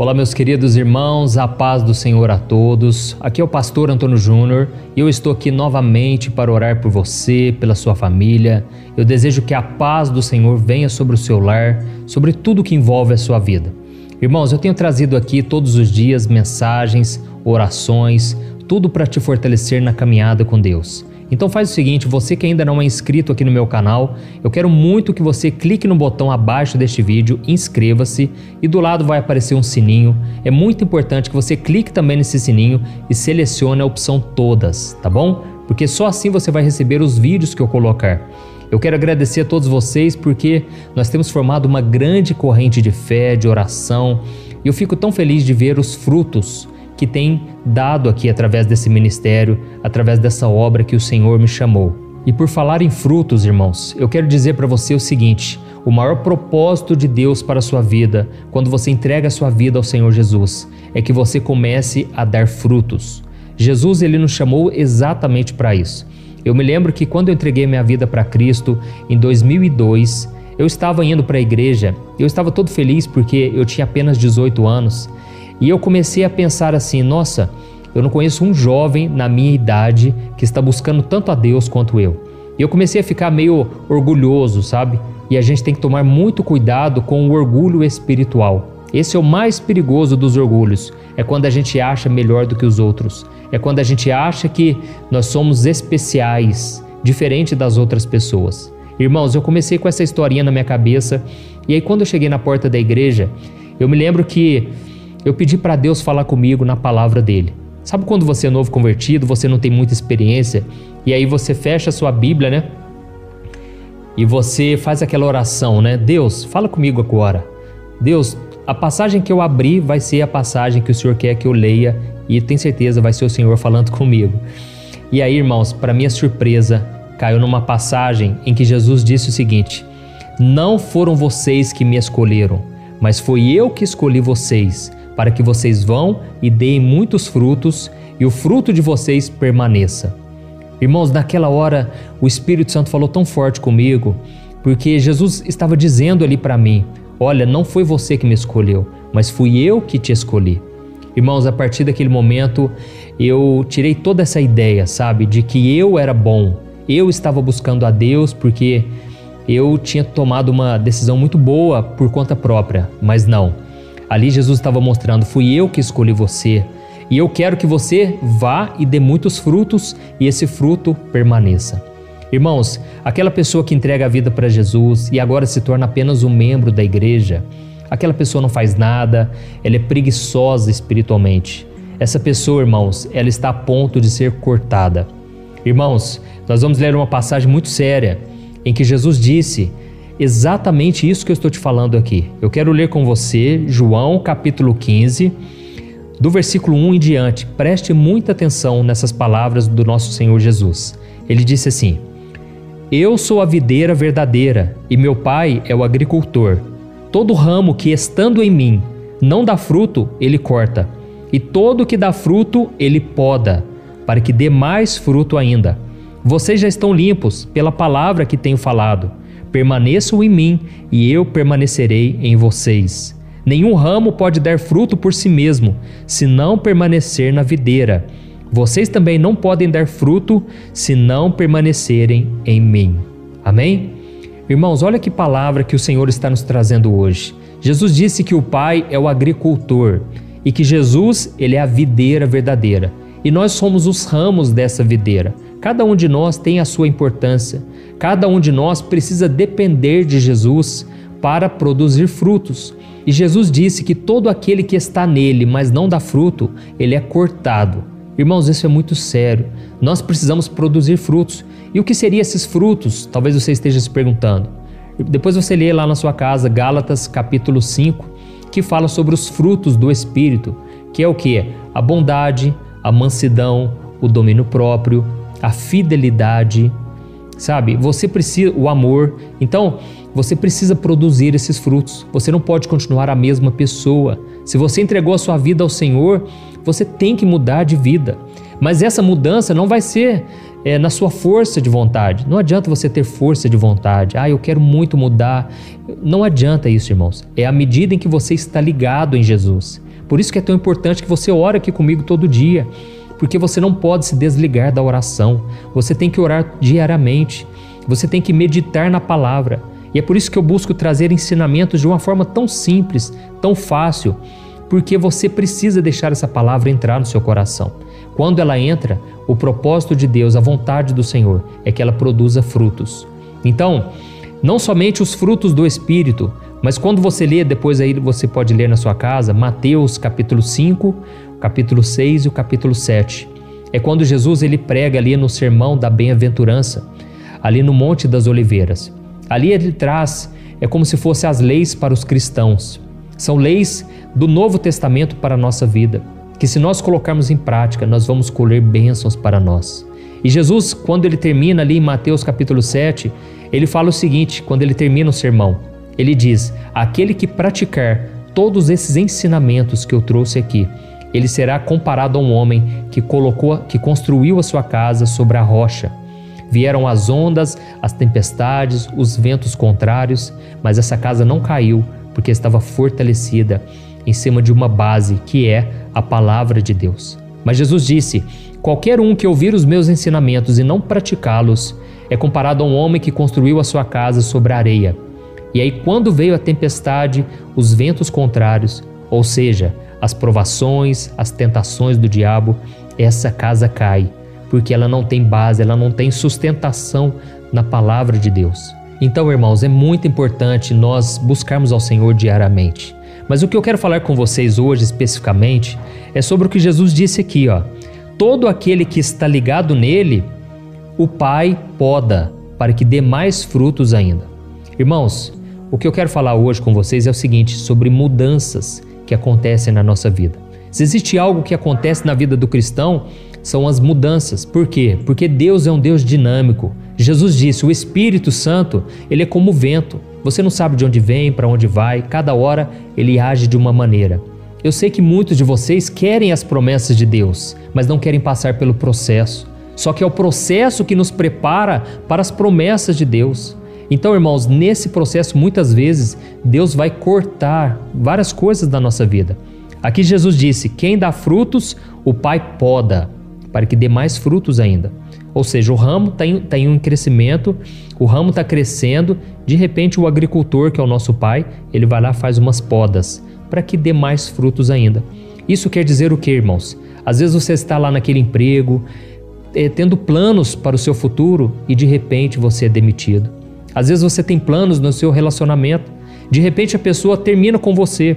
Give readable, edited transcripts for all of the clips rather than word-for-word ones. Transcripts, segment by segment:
Olá, meus queridos irmãos, a paz do Senhor a todos. Aqui é o pastor Antônio Júnior e eu estou aqui novamente para orar por você, pela sua família. Eu desejo que a paz do Senhor venha sobre o seu lar, sobre tudo que envolve a sua vida. Irmãos, eu tenho trazido aqui todos os dias mensagens, orações, tudo para te fortalecer na caminhada com Deus. Então faz o seguinte, você que ainda não é inscrito aqui no meu canal, eu quero muito que você clique no botão abaixo deste vídeo, inscreva-se e do lado vai aparecer um sininho. É muito importante que você clique também nesse sininho e selecione a opção todas, tá bom? Porque só assim você vai receber os vídeos que eu colocar. Eu quero agradecer a todos vocês porque nós temos formado uma grande corrente de fé, de oração e eu fico tão feliz de ver os frutos que tem dado aqui através desse ministério, através dessa obra que o Senhor me chamou. E por falar em frutos, irmãos, eu quero dizer para você o seguinte, o maior propósito de Deus para a sua vida, quando você entrega a sua vida ao Senhor Jesus, é que você comece a dar frutos. Jesus, ele nos chamou exatamente para isso. Eu me lembro que quando eu entreguei minha vida para Cristo, em 2002, eu estava indo para a igreja, eu estava todo feliz porque eu tinha apenas 18 anos, e eu comecei a pensar assim, nossa, eu não conheço um jovem na minha idade que está buscando tanto a Deus quanto eu. E eu comecei a ficar meio orgulhoso, sabe? E a gente tem que tomar muito cuidado com o orgulho espiritual. Esse é o mais perigoso dos orgulhos. É quando a gente acha melhor do que os outros. É quando a gente acha que nós somos especiais, diferente das outras pessoas. Irmãos, eu comecei com essa historinha na minha cabeça. E aí quando eu cheguei na porta da igreja, eu me lembro que eu pedi para Deus falar comigo na palavra dele. Sabe quando você é novo convertido, você não tem muita experiência, e aí você fecha a sua Bíblia, né? E você faz aquela oração, né? Deus, fala comigo agora. Deus, a passagem que eu abri vai ser a passagem que o Senhor quer que eu leia, e tenho certeza vai ser o Senhor falando comigo. E aí, irmãos, para minha surpresa, caiu numa passagem em que Jesus disse o seguinte: não foram vocês que me escolheram, mas foi eu que escolhi vocês, para que vocês vão e deem muitos frutos e o fruto de vocês permaneça. Irmãos, naquela hora o Espírito Santo falou tão forte comigo, porque Jesus estava dizendo ali para mim, olha, não foi você que me escolheu, mas fui eu que te escolhi. Irmãos, a partir daquele momento eu tirei toda essa ideia, sabe, de que eu era bom, eu estava buscando a Deus porque eu tinha tomado uma decisão muito boa por conta própria, mas não. Ali Jesus estava mostrando, fui eu que escolhi você e eu quero que você vá e dê muitos frutos e esse fruto permaneça. Irmãos, aquela pessoa que entrega a vida para Jesus e agora se torna apenas um membro da igreja, aquela pessoa não faz nada, ela é preguiçosa espiritualmente. Essa pessoa, irmãos, ela está a ponto de ser cortada. Irmãos, nós vamos ler uma passagem muito séria em que Jesus disse exatamente isso que eu estou te falando aqui. Eu quero ler com você João capítulo 15, do versículo 1 em diante. Preste muita atenção nessas palavras do nosso Senhor Jesus. Ele disse assim: eu sou a videira verdadeira e meu pai é o agricultor. Todo ramo que estando em mim não dá fruto, ele corta, e todo que dá fruto, ele poda, para que dê mais fruto ainda. Vocês já estão limpos pela palavra que tenho falado. Permaneçam em mim e eu permanecerei em vocês. Nenhum ramo pode dar fruto por si mesmo, se não permanecer na videira. Vocês também não podem dar fruto se não permanecerem em mim. Amém? Irmãos, olha que palavra que o Senhor está nos trazendo hoje. Jesus disse que o Pai é o agricultor e que Jesus, ele é a videira verdadeira. E nós somos os ramos dessa videira. Cada um de nós tem a sua importância. Cada um de nós precisa depender de Jesus para produzir frutos. E Jesus disse que todo aquele que está nele, mas não dá fruto, ele é cortado. Irmãos, isso é muito sério. Nós precisamos produzir frutos. E o que seriam esses frutos? Talvez você esteja se perguntando. Depois você lê lá na sua casa, Gálatas capítulo 5, que fala sobre os frutos do Espírito, que é o quê? A bondade, a mansidão, o domínio próprio, a fidelidade, sabe? Você precisa, o amor. Então, você precisa produzir esses frutos. Você não pode continuar a mesma pessoa. Se você entregou a sua vida ao Senhor, você tem que mudar de vida. Mas essa mudança não vai ser na sua força de vontade. Não adianta você ter força de vontade. Eu quero muito mudar. Não adianta isso, irmãos. É à medida em que você está ligado em Jesus. Por isso que é tão importante que você ore aqui comigo todo dia, porque você não pode se desligar da oração. Você tem que orar diariamente, você tem que meditar na palavra. E é por isso que eu busco trazer ensinamentos de uma forma tão simples, tão fácil, porque você precisa deixar essa palavra entrar no seu coração. Quando ela entra, o propósito de Deus, a vontade do Senhor, é que ela produza frutos. Então, não somente os frutos do Espírito, mas quando você lê, depois aí você pode ler na sua casa, Mateus capítulo 5, capítulo 6 e o capítulo 7. É quando Jesus ele prega ali no sermão da bem-aventurança, ali no Monte das Oliveiras. Ali ele traz, é como se fossem as leis para os cristãos. São leis do Novo Testamento para a nossa vida, que se nós colocarmos em prática, nós vamos colher bênçãos para nós. E Jesus, quando ele termina ali em Mateus capítulo 7, ele fala o seguinte, quando ele termina o sermão, ele diz: aquele que praticar todos esses ensinamentos que eu trouxe aqui, ele será comparado a um homem que construiu a sua casa sobre a rocha. Vieram as ondas, as tempestades, os ventos contrários, mas essa casa não caiu, porque estava fortalecida em cima de uma base, que é a palavra de Deus. Mas Jesus disse: qualquer um que ouvir os meus ensinamentos e não praticá-los é comparado a um homem que construiu a sua casa sobre a areia. E aí, quando veio a tempestade, os ventos contrários, ou seja, as provações, as tentações do diabo, essa casa cai, porque ela não tem base, ela não tem sustentação na palavra de Deus. Então, irmãos, é muito importante nós buscarmos ao Senhor diariamente. Mas o que eu quero falar com vocês hoje especificamente é sobre o que Jesus disse aqui, ó. Todo aquele que está ligado nele, o Pai poda, para que dê mais frutos ainda. Irmãos, o que eu quero falar hoje com vocês é o seguinte, sobre mudanças que acontecem na nossa vida. Se existe algo que acontece na vida do cristão, são as mudanças. Por quê? Porque Deus é um Deus dinâmico. Jesus disse, o Espírito Santo, ele é como o vento. Você não sabe de onde vem, para onde vai, cada hora ele age de uma maneira. Eu sei que muitos de vocês querem as promessas de Deus, mas não querem passar pelo processo. Só que é o processo que nos prepara para as promessas de Deus. Então, irmãos, nesse processo, muitas vezes, Deus vai cortar várias coisas da nossa vida. Aqui Jesus disse, quem dá frutos, o Pai poda, para que dê mais frutos ainda. Ou seja, o ramo está em um crescimento, o ramo está crescendo, de repente o agricultor, que é o nosso Pai, ele vai lá e faz umas podas, para que dê mais frutos ainda. Isso quer dizer o que, irmãos? Às vezes você está lá naquele emprego, tendo planos para o seu futuro e de repente você é demitido. Às vezes você tem planos no seu relacionamento, de repente a pessoa termina com você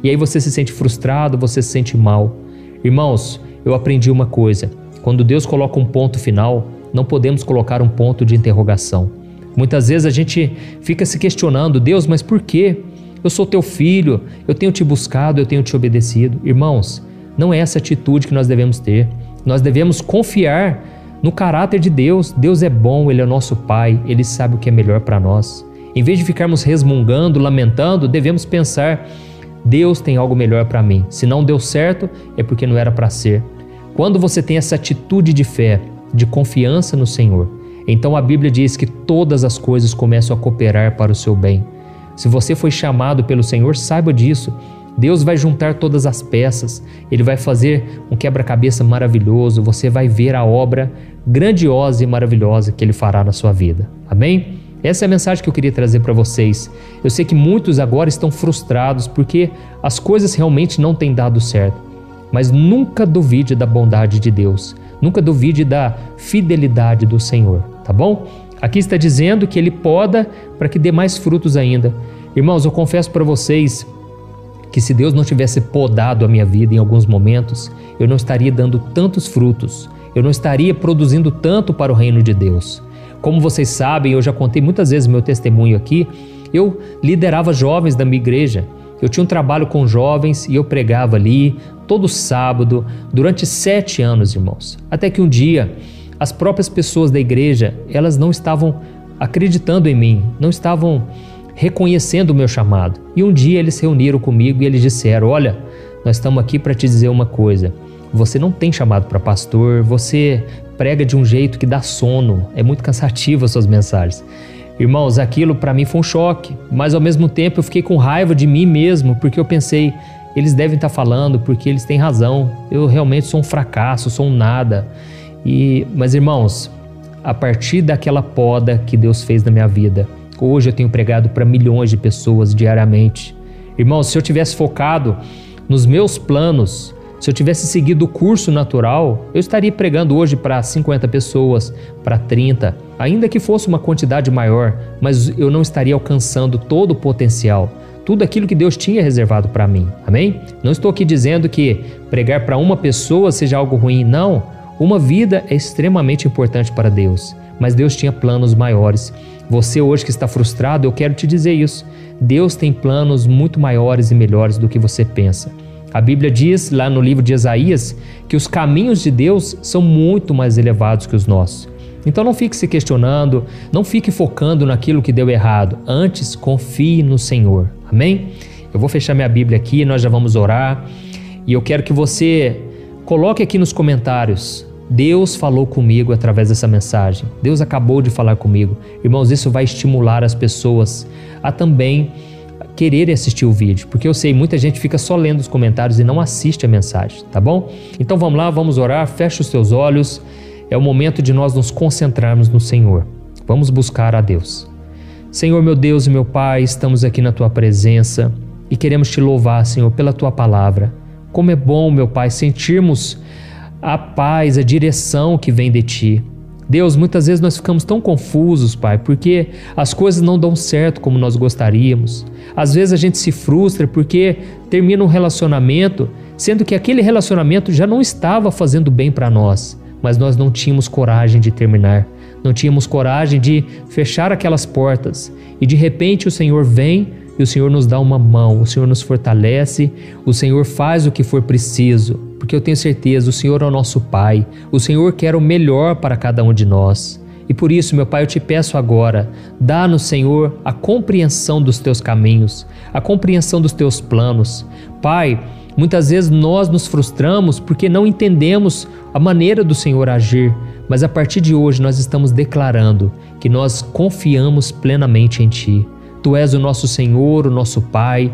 e aí você se sente frustrado, você se sente mal. Irmãos, eu aprendi uma coisa, quando Deus coloca um ponto final, não podemos colocar um ponto de interrogação. Muitas vezes a gente fica se questionando, Deus, mas por quê? Eu sou teu filho, eu tenho te buscado, eu tenho te obedecido. Irmãos, não é essa atitude que nós devemos ter. Nós devemos confiar no caráter de Deus. Deus é bom, Ele é nosso Pai, Ele sabe o que é melhor para nós. Em vez de ficarmos resmungando, lamentando, devemos pensar, Deus tem algo melhor para mim. Se não deu certo, é porque não era para ser. Quando você tem essa atitude de fé, de confiança no Senhor, então a Bíblia diz que todas as coisas começam a cooperar para o seu bem. Se você foi chamado pelo Senhor, saiba disso. Deus vai juntar todas as peças, Ele vai fazer um quebra-cabeça maravilhoso, você vai ver a obra grandiosa e maravilhosa que Ele fará na sua vida. Amém? Essa é a mensagem que eu queria trazer para vocês. Eu sei que muitos agora estão frustrados porque as coisas realmente não têm dado certo. Mas nunca duvide da bondade de Deus, nunca duvide da fidelidade do Senhor, tá bom? Aqui está dizendo que Ele poda para que dê mais frutos ainda. Irmãos, eu confesso para vocês que se Deus não tivesse podado a minha vida em alguns momentos, eu não estaria dando tantos frutos, eu não estaria produzindo tanto para o reino de Deus. Como vocês sabem, eu já contei muitas vezes meu testemunho aqui, eu liderava jovens da minha igreja, eu tinha um trabalho com jovens e eu pregava ali todo sábado, durante 7 anos, irmãos. Até que um dia, as próprias pessoas da igreja, elas não estavam acreditando em mim, não estavam reconhecendo o meu chamado. E um dia eles se reuniram comigo e eles disseram, olha, nós estamos aqui para te dizer uma coisa, você não tem chamado para pastor, você prega de um jeito que dá sono, é muito cansativo as suas mensagens. Irmãos, aquilo para mim foi um choque, mas ao mesmo tempo eu fiquei com raiva de mim mesmo, porque eu pensei, eles devem estar falando porque eles têm razão. Eu realmente sou um fracasso, sou um nada. Mas irmãos, a partir daquela poda que Deus fez na minha vida, hoje eu tenho pregado para milhões de pessoas diariamente. Irmãos, se eu tivesse focado nos meus planos, se eu tivesse seguido o curso natural, eu estaria pregando hoje para 50 pessoas, para 30, ainda que fosse uma quantidade maior, mas eu não estaria alcançando todo o potencial, tudo aquilo que Deus tinha reservado para mim, amém? Não estou aqui dizendo que pregar para uma pessoa seja algo ruim, não. Uma vida é extremamente importante para Deus, mas Deus tinha planos maiores. Você hoje que está frustrado, eu quero te dizer isso. Deus tem planos muito maiores e melhores do que você pensa. A Bíblia diz lá no livro de Isaías que os caminhos de Deus são muito mais elevados que os nossos. Então não fique se questionando, não fique focando naquilo que deu errado. Antes, confie no Senhor. Amém? Eu vou fechar minha Bíblia aqui, nós já vamos orar. E eu quero que você coloque aqui nos comentários: Deus falou comigo através dessa mensagem. Deus acabou de falar comigo. Irmãos, isso vai estimular as pessoas a também quererem assistir o vídeo, porque eu sei, muita gente fica só lendo os comentários e não assiste a mensagem, tá bom? Então vamos lá, vamos orar, fecha os teus olhos, é o momento de nós nos concentrarmos no Senhor. Vamos buscar a Deus. Senhor, meu Deus e meu Pai, estamos aqui na Tua presença e queremos Te louvar, Senhor, pela Tua palavra. Como é bom, meu Pai, sentirmos a paz, a direção que vem de Ti. Deus, muitas vezes nós ficamos tão confusos, Pai, porque as coisas não dão certo como nós gostaríamos. Às vezes a gente se frustra porque termina um relacionamento, sendo que aquele relacionamento já não estava fazendo bem para nós, mas nós não tínhamos coragem de terminar, não tínhamos coragem de fechar aquelas portas. E de repente o Senhor vem e o Senhor nos dá uma mão, o Senhor nos fortalece, o Senhor faz o que for preciso, porque eu tenho certeza, o Senhor é o nosso Pai, o Senhor quer o melhor para cada um de nós. E por isso, meu Pai, eu te peço agora, dá-nos, Senhor, a compreensão dos Teus caminhos, a compreensão dos Teus planos. Pai, muitas vezes nós nos frustramos porque não entendemos a maneira do Senhor agir, mas a partir de hoje nós estamos declarando que nós confiamos plenamente em Ti. Tu és o nosso Senhor, o nosso Pai,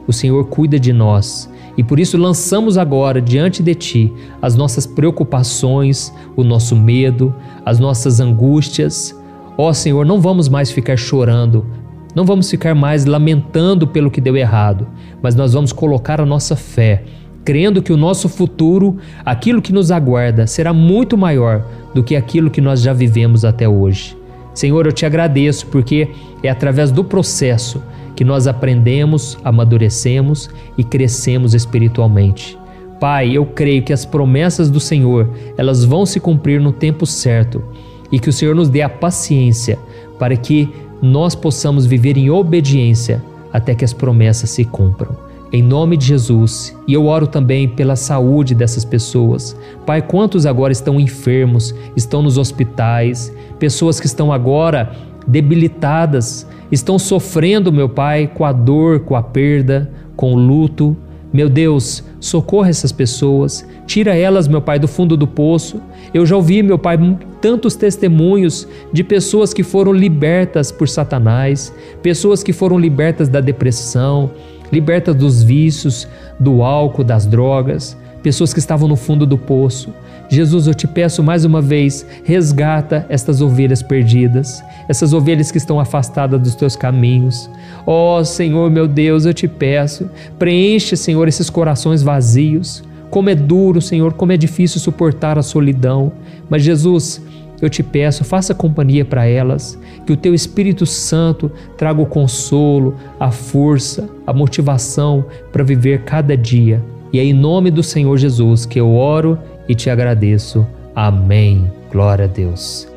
o Senhor cuida de nós. E por isso lançamos agora diante de Ti as nossas preocupações, o nosso medo, as nossas angústias. Ó Senhor, não vamos mais ficar chorando, não vamos ficar mais lamentando pelo que deu errado, mas nós vamos colocar a nossa fé, crendo que o nosso futuro, aquilo que nos aguarda, será muito maior do que aquilo que nós já vivemos até hoje. Senhor, eu Te agradeço porque é através do processo que nós aprendemos, amadurecemos e crescemos espiritualmente. Pai, eu creio que as promessas do Senhor, elas vão se cumprir no tempo certo e que o Senhor nos dê a paciência para que nós possamos viver em obediência até que as promessas se cumpram. Em nome de Jesus, e eu oro também pela saúde dessas pessoas. Pai, quantos agora estão enfermos, estão nos hospitais, pessoas que estão agora debilitadas, estão sofrendo, meu Pai, com a dor, com a perda, com o luto. Meu Deus, socorra essas pessoas, tira elas, meu Pai, do fundo do poço. Eu já ouvi, meu Pai, tantos testemunhos de pessoas que foram libertas por Satanás, pessoas que foram libertas da depressão, libertas dos vícios, do álcool, das drogas, pessoas que estavam no fundo do poço. Jesus, eu Te peço mais uma vez, resgata estas ovelhas perdidas, essas ovelhas que estão afastadas dos Teus caminhos. Ó Senhor, meu Deus, eu Te peço, preenche, Senhor, esses corações vazios. Como é duro, Senhor, como é difícil suportar a solidão. Mas Jesus, eu Te peço, faça companhia para elas, que o Teu Espírito Santo traga o consolo, a força, a motivação para viver cada dia. E é em nome do Senhor Jesus que eu oro e Te agradeço. Amém. Glória a Deus.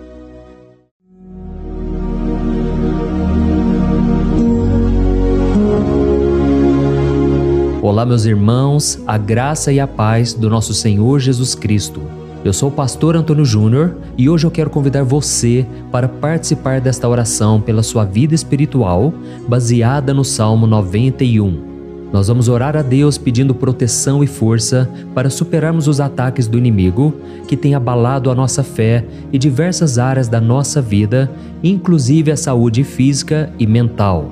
Olá, meus irmãos, a graça e a paz do nosso Senhor Jesus Cristo. Eu sou o pastor Antônio Júnior e hoje eu quero convidar você para participar desta oração pela sua vida espiritual, baseada no Salmo 91. Nós vamos orar a Deus pedindo proteção e força para superarmos os ataques do inimigo que tem abalado a nossa fé e diversas áreas da nossa vida, inclusive a saúde física e mental.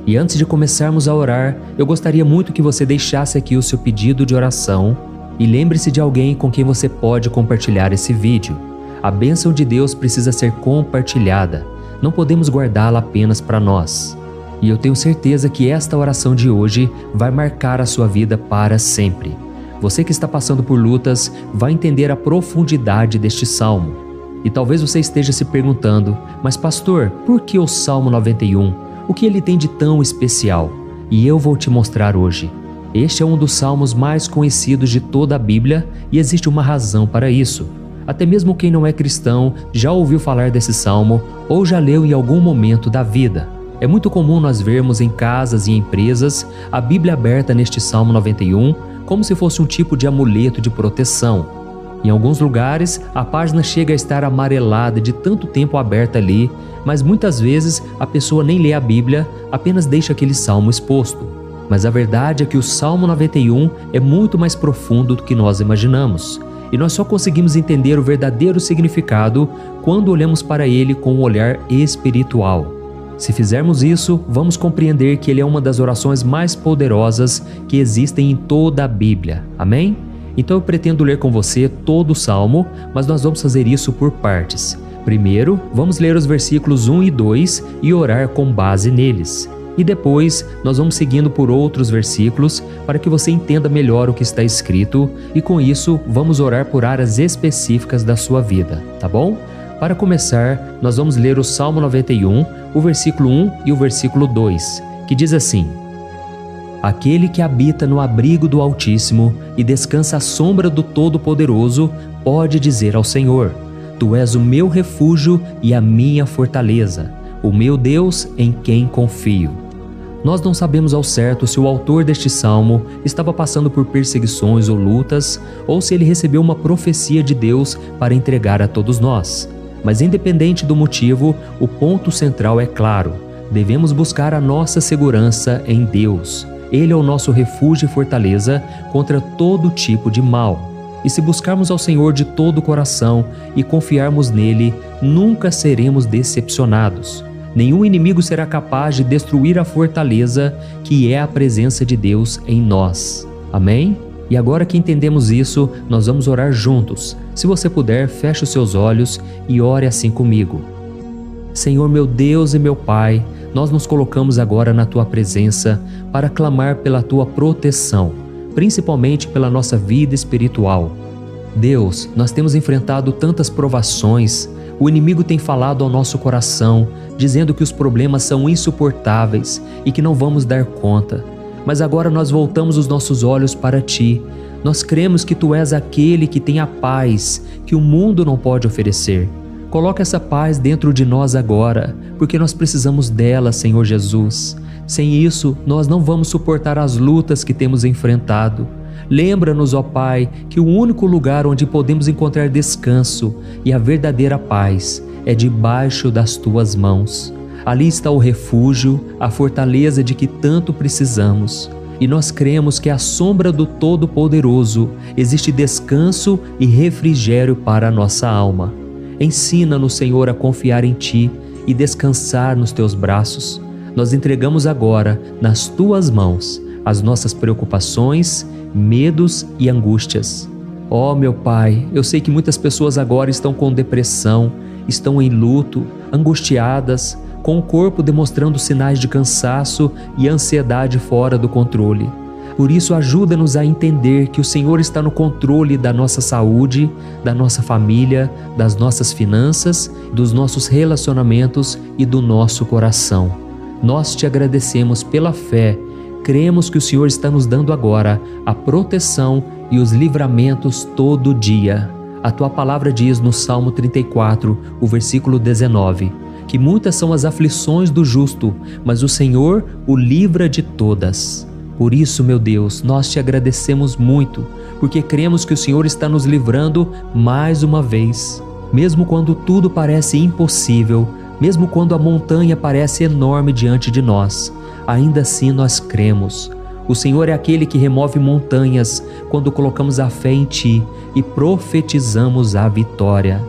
E antes de começarmos a orar, eu gostaria muito que você deixasse aqui o seu pedido de oração e lembre-se de alguém com quem você pode compartilhar esse vídeo. A bênção de Deus precisa ser compartilhada, não podemos guardá-la apenas para nós. E eu tenho certeza que esta oração de hoje vai marcar a sua vida para sempre. Você que está passando por lutas vai entender a profundidade deste salmo. E talvez você esteja se perguntando, mas pastor, por que o Salmo 91? O que ele tem de tão especial? E eu vou te mostrar hoje. Este é um dos salmos mais conhecidos de toda a Bíblia e existe uma razão para isso. Até mesmo quem não é cristão já ouviu falar desse salmo ou já leu em algum momento da vida. É muito comum nós vermos em casas e empresas a Bíblia aberta neste Salmo 91 como se fosse um tipo de amuleto de proteção. Em alguns lugares, a página chega a estar amarelada de tanto tempo aberta ali, mas muitas vezes a pessoa nem lê a Bíblia, apenas deixa aquele salmo exposto. Mas a verdade é que o Salmo 91 é muito mais profundo do que nós imaginamos. E nós só conseguimos entender o verdadeiro significado quando olhamos para ele com um olhar espiritual. Se fizermos isso, vamos compreender que ele é uma das orações mais poderosas que existem em toda a Bíblia. Amém? Então eu pretendo ler com você todo o Salmo, mas nós vamos fazer isso por partes. Primeiro, vamos ler os versículos 1 e 2 e orar com base neles. E depois, nós vamos seguindo por outros versículos para que você entenda melhor o que está escrito e com isso, vamos orar por áreas específicas da sua vida, tá bom? Para começar, nós vamos ler o Salmo 91, o versículo 1 e o versículo 2, que diz assim: Aquele que habita no abrigo do Altíssimo e descansa à sombra do Todo-Poderoso pode dizer ao Senhor: Tu és o meu refúgio e a minha fortaleza, o meu Deus em quem confio. Nós não sabemos ao certo se o autor deste salmo estava passando por perseguições ou lutas, ou se ele recebeu uma profecia de Deus para entregar a todos nós. Mas independente do motivo, o ponto central é claro: devemos buscar a nossa segurança em Deus. Ele é o nosso refúgio e fortaleza contra todo tipo de mal. E se buscarmos ao Senhor de todo o coração e confiarmos nele, nunca seremos decepcionados. Nenhum inimigo será capaz de destruir a fortaleza que é a presença de Deus em nós. Amém? E agora que entendemos isso, nós vamos orar juntos. Se você puder, feche os seus olhos e ore assim comigo. Senhor meu Deus e meu Pai, nós nos colocamos agora na Tua presença para clamar pela Tua proteção, principalmente pela nossa vida espiritual. Deus, nós temos enfrentado tantas provações, o inimigo tem falado ao nosso coração, dizendo que os problemas são insuportáveis e que não vamos dar conta. Mas agora nós voltamos os nossos olhos para Ti. Nós cremos que Tu és aquele que tem a paz que o mundo não pode oferecer. Coloca essa paz dentro de nós agora, porque nós precisamos dela, Senhor Jesus. Sem isso, nós não vamos suportar as lutas que temos enfrentado. Lembra-nos, ó Pai, que o único lugar onde podemos encontrar descanso e a verdadeira paz é debaixo das Tuas mãos. Ali está o refúgio, a fortaleza de que tanto precisamos. E nós cremos que à sombra do Todo-Poderoso existe descanso e refrigério para a nossa alma. Ensina-nos, Senhor, a confiar em Ti e descansar nos Teus braços. Nós entregamos agora, nas Tuas mãos, as nossas preocupações, medos e angústias. Ó meu Pai, eu sei que muitas pessoas agora estão com depressão, estão em luto, angustiadas, com o corpo demonstrando sinais de cansaço e ansiedade fora do controle. Por isso, ajuda-nos a entender que o Senhor está no controle da nossa saúde, da nossa família, das nossas finanças, dos nossos relacionamentos e do nosso coração. Nós Te agradecemos pela fé. Cremos que o Senhor está nos dando agora a proteção e os livramentos todo dia. A Tua palavra diz no Salmo 34, o versículo 19, que muitas são as aflições do justo, mas o Senhor o livra de todas. Por isso, meu Deus, nós Te agradecemos muito, porque cremos que o Senhor está nos livrando mais uma vez. Mesmo quando tudo parece impossível, mesmo quando a montanha parece enorme diante de nós, ainda assim nós cremos. O Senhor é aquele que remove montanhas quando colocamos a fé em Ti e profetizamos a vitória.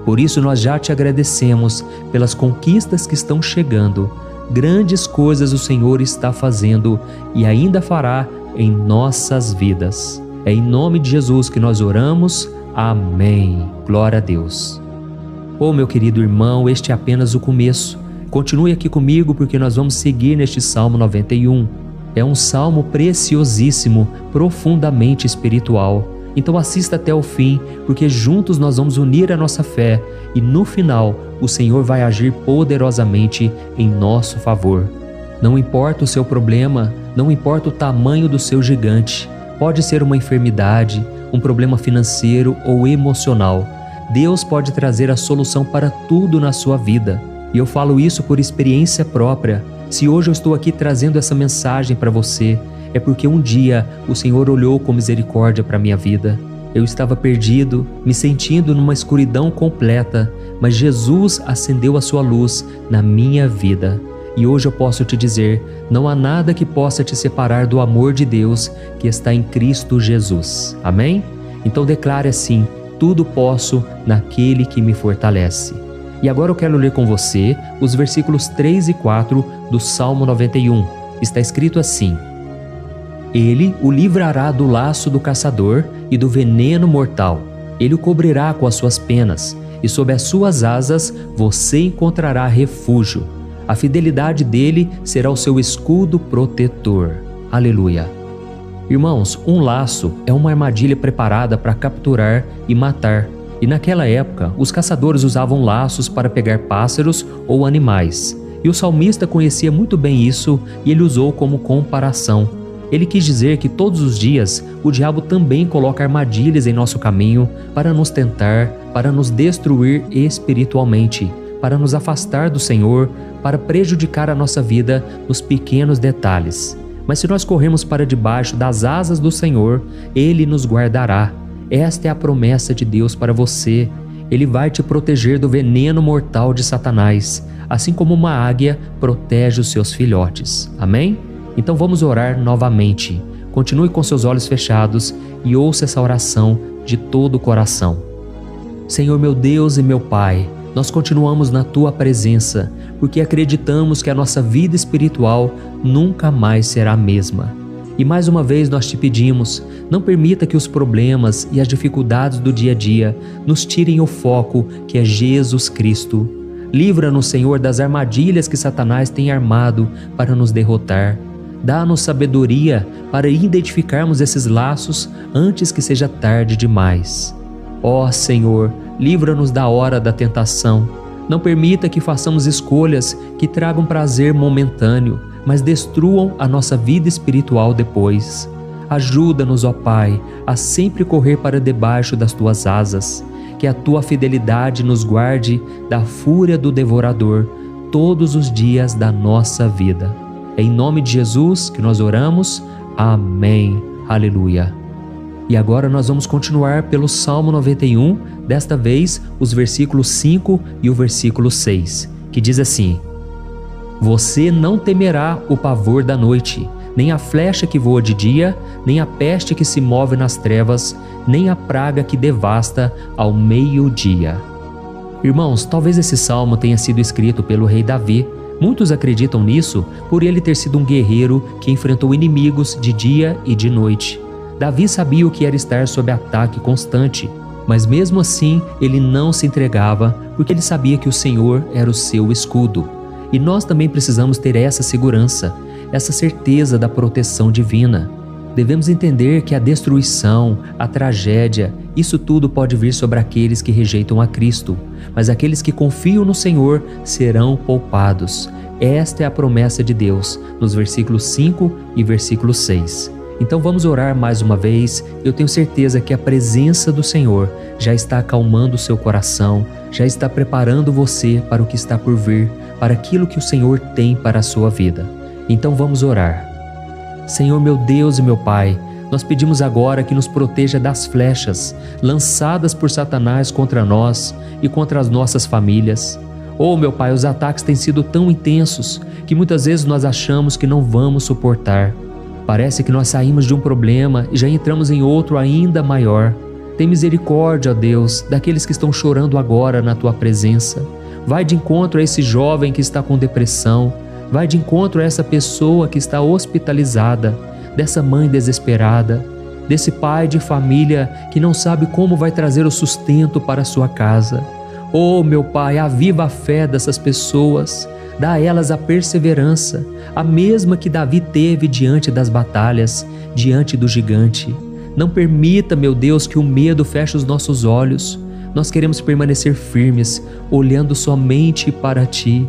Por isso nós já Te agradecemos pelas conquistas que estão chegando. grandes coisas o Senhor está fazendo e ainda fará em nossas vidas. É em nome de Jesus que nós oramos. Amém. Glória a Deus. Oh, meu querido irmão, este é apenas o começo. Continue aqui comigo porque nós vamos seguir neste Salmo 91. É um salmo preciosíssimo, profundamente espiritual. Então assista até o fim, porque juntos nós vamos unir a nossa fé e no final o Senhor vai agir poderosamente em nosso favor. Não importa o seu problema, não importa o tamanho do seu gigante, pode ser uma enfermidade, um problema financeiro ou emocional. Deus pode trazer a solução para tudo na sua vida. E eu falo isso por experiência própria. Se hoje eu estou aqui trazendo essa mensagem para você, é porque um dia o Senhor olhou com misericórdia para a minha vida. Eu estava perdido, me sentindo numa escuridão completa, mas Jesus acendeu a sua luz na minha vida. E hoje eu posso te dizer, não há nada que possa te separar do amor de Deus que está em Cristo Jesus. Amém? Então declare assim: tudo posso naquele que me fortalece. E agora eu quero ler com você os versículos 3 e 4 do Salmo 91. Está escrito assim: Ele o livrará do laço do caçador e do veneno mortal. Ele o cobrirá com as suas penas, e sob as suas asas você encontrará refúgio. A fidelidade dele será o seu escudo protetor. Aleluia. Irmãos, um laço é uma armadilha preparada para capturar e matar. E naquela época, os caçadores usavam laços para pegar pássaros ou animais. E o salmista conhecia muito bem isso e ele usou como comparação. Ele quis dizer que todos os dias o diabo também coloca armadilhas em nosso caminho para nos tentar, para nos destruir espiritualmente, para nos afastar do Senhor, para prejudicar a nossa vida nos pequenos detalhes. Mas se nós corrermos para debaixo das asas do Senhor, Ele nos guardará. Esta é a promessa de Deus para você. Ele vai te proteger do veneno mortal de Satanás, assim como uma águia protege os seus filhotes. Amém? Então vamos orar novamente. Continue com seus olhos fechados e ouça essa oração de todo o coração. Senhor meu Deus e meu Pai, nós continuamos na Tua presença, porque acreditamos que a nossa vida espiritual nunca mais será a mesma. E mais uma vez nós te pedimos, não permita que os problemas e as dificuldades do dia a dia nos tirem o foco que é Jesus Cristo. Livra-nos, Senhor, das armadilhas que Satanás tem armado para nos derrotar. Dá-nos sabedoria para identificarmos esses laços antes que seja tarde demais. Ó Senhor, livra-nos da hora da tentação. Não permita que façamos escolhas que tragam prazer momentâneo, mas destruam a nossa vida espiritual depois. Ajuda-nos, ó Pai, a sempre correr para debaixo das Tuas asas. Que a Tua fidelidade nos guarde da fúria do devorador todos os dias da nossa vida. É em nome de Jesus que nós oramos. Amém. Aleluia. E agora nós vamos continuar pelo Salmo 91, desta vez os versículos 5 e o versículo 6, que diz assim: Você não temerá o pavor da noite, nem a flecha que voa de dia, nem a peste que se move nas trevas, nem a praga que devasta ao meio-dia. Irmãos, talvez esse salmo tenha sido escrito pelo rei Davi. Muitos acreditam nisso por ele ter sido um guerreiro que enfrentou inimigos de dia e de noite. Davi sabia o que era estar sob ataque constante, mas mesmo assim ele não se entregava porque ele sabia que o Senhor era o seu escudo. E nós também precisamos ter essa segurança, essa certeza da proteção divina. Devemos entender que a destruição, a tragédia, isso tudo pode vir sobre aqueles que rejeitam a Cristo, mas aqueles que confiam no Senhor serão poupados. Esta é a promessa de Deus, nos versículos 5 e versículo 6. Então vamos orar mais uma vez. Eu tenho certeza que a presença do Senhor já está acalmando o seu coração, já está preparando você para o que está por vir, para aquilo que o Senhor tem para a sua vida. Então vamos orar. Senhor meu Deus e meu Pai, nós pedimos agora que nos proteja das flechas lançadas por Satanás contra nós e contra as nossas famílias. Oh meu Pai, os ataques têm sido tão intensos que muitas vezes nós achamos que não vamos suportar. Parece que nós saímos de um problema e já entramos em outro ainda maior. Tem misericórdia, ó Deus, daqueles que estão chorando agora na Tua presença. Vai de encontro a esse jovem que está com depressão. Vai de encontro a essa pessoa que está hospitalizada, dessa mãe desesperada, desse pai de família que não sabe como vai trazer o sustento para a sua casa. Oh, meu Pai, aviva a fé dessas pessoas, dá a elas a perseverança, a mesma que Davi teve diante das batalhas, diante do gigante. Não permita, meu Deus, que o medo feche os nossos olhos. Nós queremos permanecer firmes, olhando somente para Ti.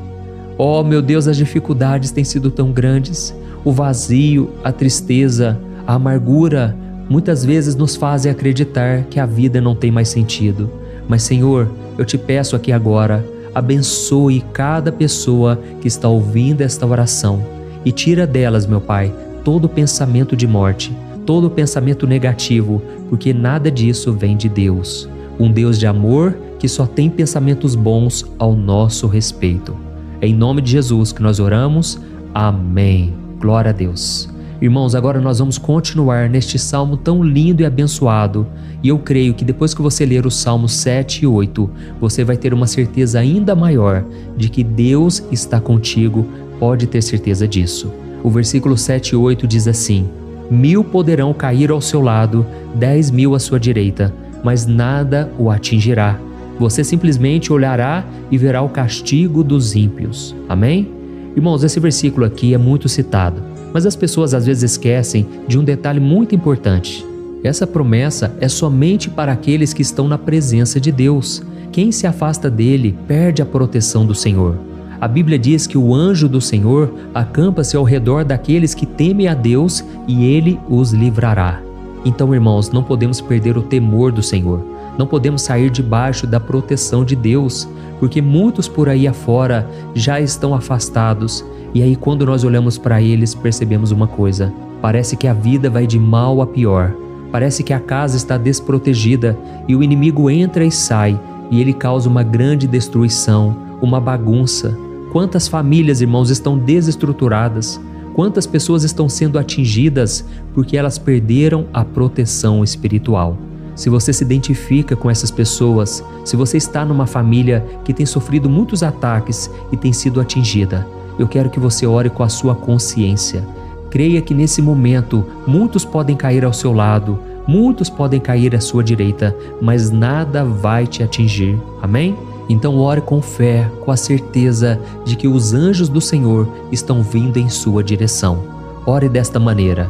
Oh, meu Deus, as dificuldades têm sido tão grandes. O vazio, a tristeza, a amargura, muitas vezes nos fazem acreditar que a vida não tem mais sentido. Mas, Senhor, eu te peço aqui agora, abençoe cada pessoa que está ouvindo esta oração e tira delas, meu Pai, todo pensamento de morte, todo pensamento negativo, porque nada disso vem de Deus. Um Deus de amor que só tem pensamentos bons ao nosso respeito. É em nome de Jesus que nós oramos. Amém. Glória a Deus. Irmãos, agora nós vamos continuar neste salmo tão lindo e abençoado. E eu creio que depois que você ler os salmos 7 e 8, você vai ter uma certeza ainda maior de que Deus está contigo. Pode ter certeza disso. O versículo 7 e 8 diz assim: 1000 poderão cair ao seu lado, 10.000 à sua direita, mas nada o atingirá. Você simplesmente olhará e verá o castigo dos ímpios. Amém? Irmãos, esse versículo aqui é muito citado, mas as pessoas às vezes esquecem de um detalhe muito importante. Essa promessa é somente para aqueles que estão na presença de Deus. Quem se afasta dele perde a proteção do Senhor. A Bíblia diz que o anjo do Senhor acampa-se ao redor daqueles que temem a Deus e ele os livrará. Então, irmãos, não podemos perder o temor do Senhor. Não podemos sair debaixo da proteção de Deus, porque muitos por aí afora já estão afastados. E aí, quando nós olhamos para eles, percebemos uma coisa: parece que a vida vai de mal a pior. Parece que a casa está desprotegida e o inimigo entra e sai, e ele causa uma grande destruição, uma bagunça. Quantas famílias, irmãos, estão desestruturadas? Quantas pessoas estão sendo atingidas porque elas perderam a proteção espiritual? Se você se identifica com essas pessoas, se você está numa família que tem sofrido muitos ataques e tem sido atingida, eu quero que você ore com a sua consciência. Creia que nesse momento muitos podem cair ao seu lado, muitos podem cair à sua direita, mas nada vai te atingir. Amém? Então ore com fé, com a certeza de que os anjos do Senhor estão vindo em sua direção. Ore desta maneira: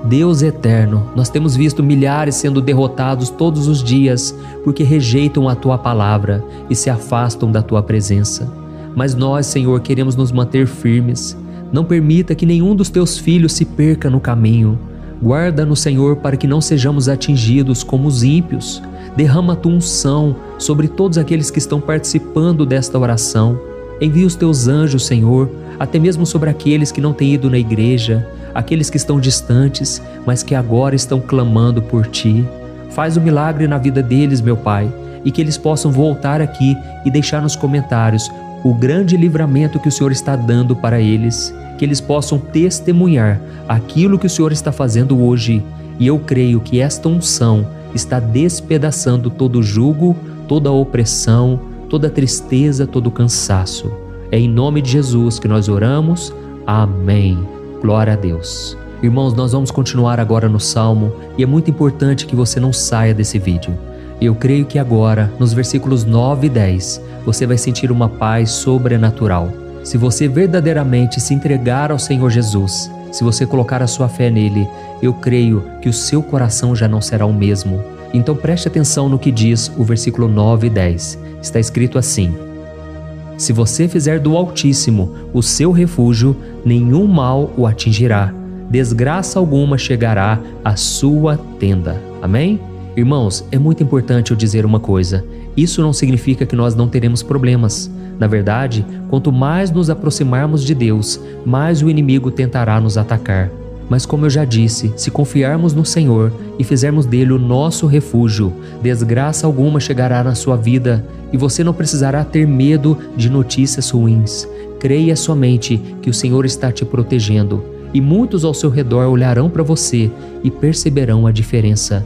Deus eterno, nós temos visto milhares sendo derrotados todos os dias porque rejeitam a Tua palavra e se afastam da Tua presença. Mas nós, Senhor, queremos nos manter firmes. Não permita que nenhum dos Teus filhos se perca no caminho. Guarda-nos, Senhor, para que não sejamos atingidos como os ímpios. Derrama a Tua unção sobre todos aqueles que estão participando desta oração. Envia os Teus anjos, Senhor, até mesmo sobre aqueles que não têm ido na igreja, aqueles que estão distantes, mas que agora estão clamando por Ti. Faz um milagre na vida deles, meu Pai, e que eles possam voltar aqui e deixar nos comentários o grande livramento que o Senhor está dando para eles, que eles possam testemunhar aquilo que o Senhor está fazendo hoje. E eu creio que esta unção está despedaçando todo o jugo, toda a opressão, toda a tristeza, todo o cansaço. É em nome de Jesus que nós oramos. Amém. Glória a Deus. Irmãos, nós vamos continuar agora no Salmo e é muito importante que você não saia desse vídeo. Eu creio que agora, nos versículos 9 e 10, você vai sentir uma paz sobrenatural. Se você verdadeiramente se entregar ao Senhor Jesus, se você colocar a sua fé nele, eu creio que o seu coração já não será o mesmo. Então preste atenção no que diz o versículo 9 e 10. Está escrito assim: Se você fizer do Altíssimo o seu refúgio, nenhum mal o atingirá, desgraça alguma chegará à sua tenda. Amém? Irmãos, é muito importante eu dizer uma coisa: isso não significa que nós não teremos problemas. Na verdade, quanto mais nos aproximarmos de Deus, mais o inimigo tentará nos atacar. Mas como eu já disse, se confiarmos no Senhor e fizermos dele o nosso refúgio, desgraça alguma chegará na sua vida e você não precisará ter medo de notícias ruins. Creia somente que o Senhor está te protegendo e muitos ao seu redor olharão para você e perceberão a diferença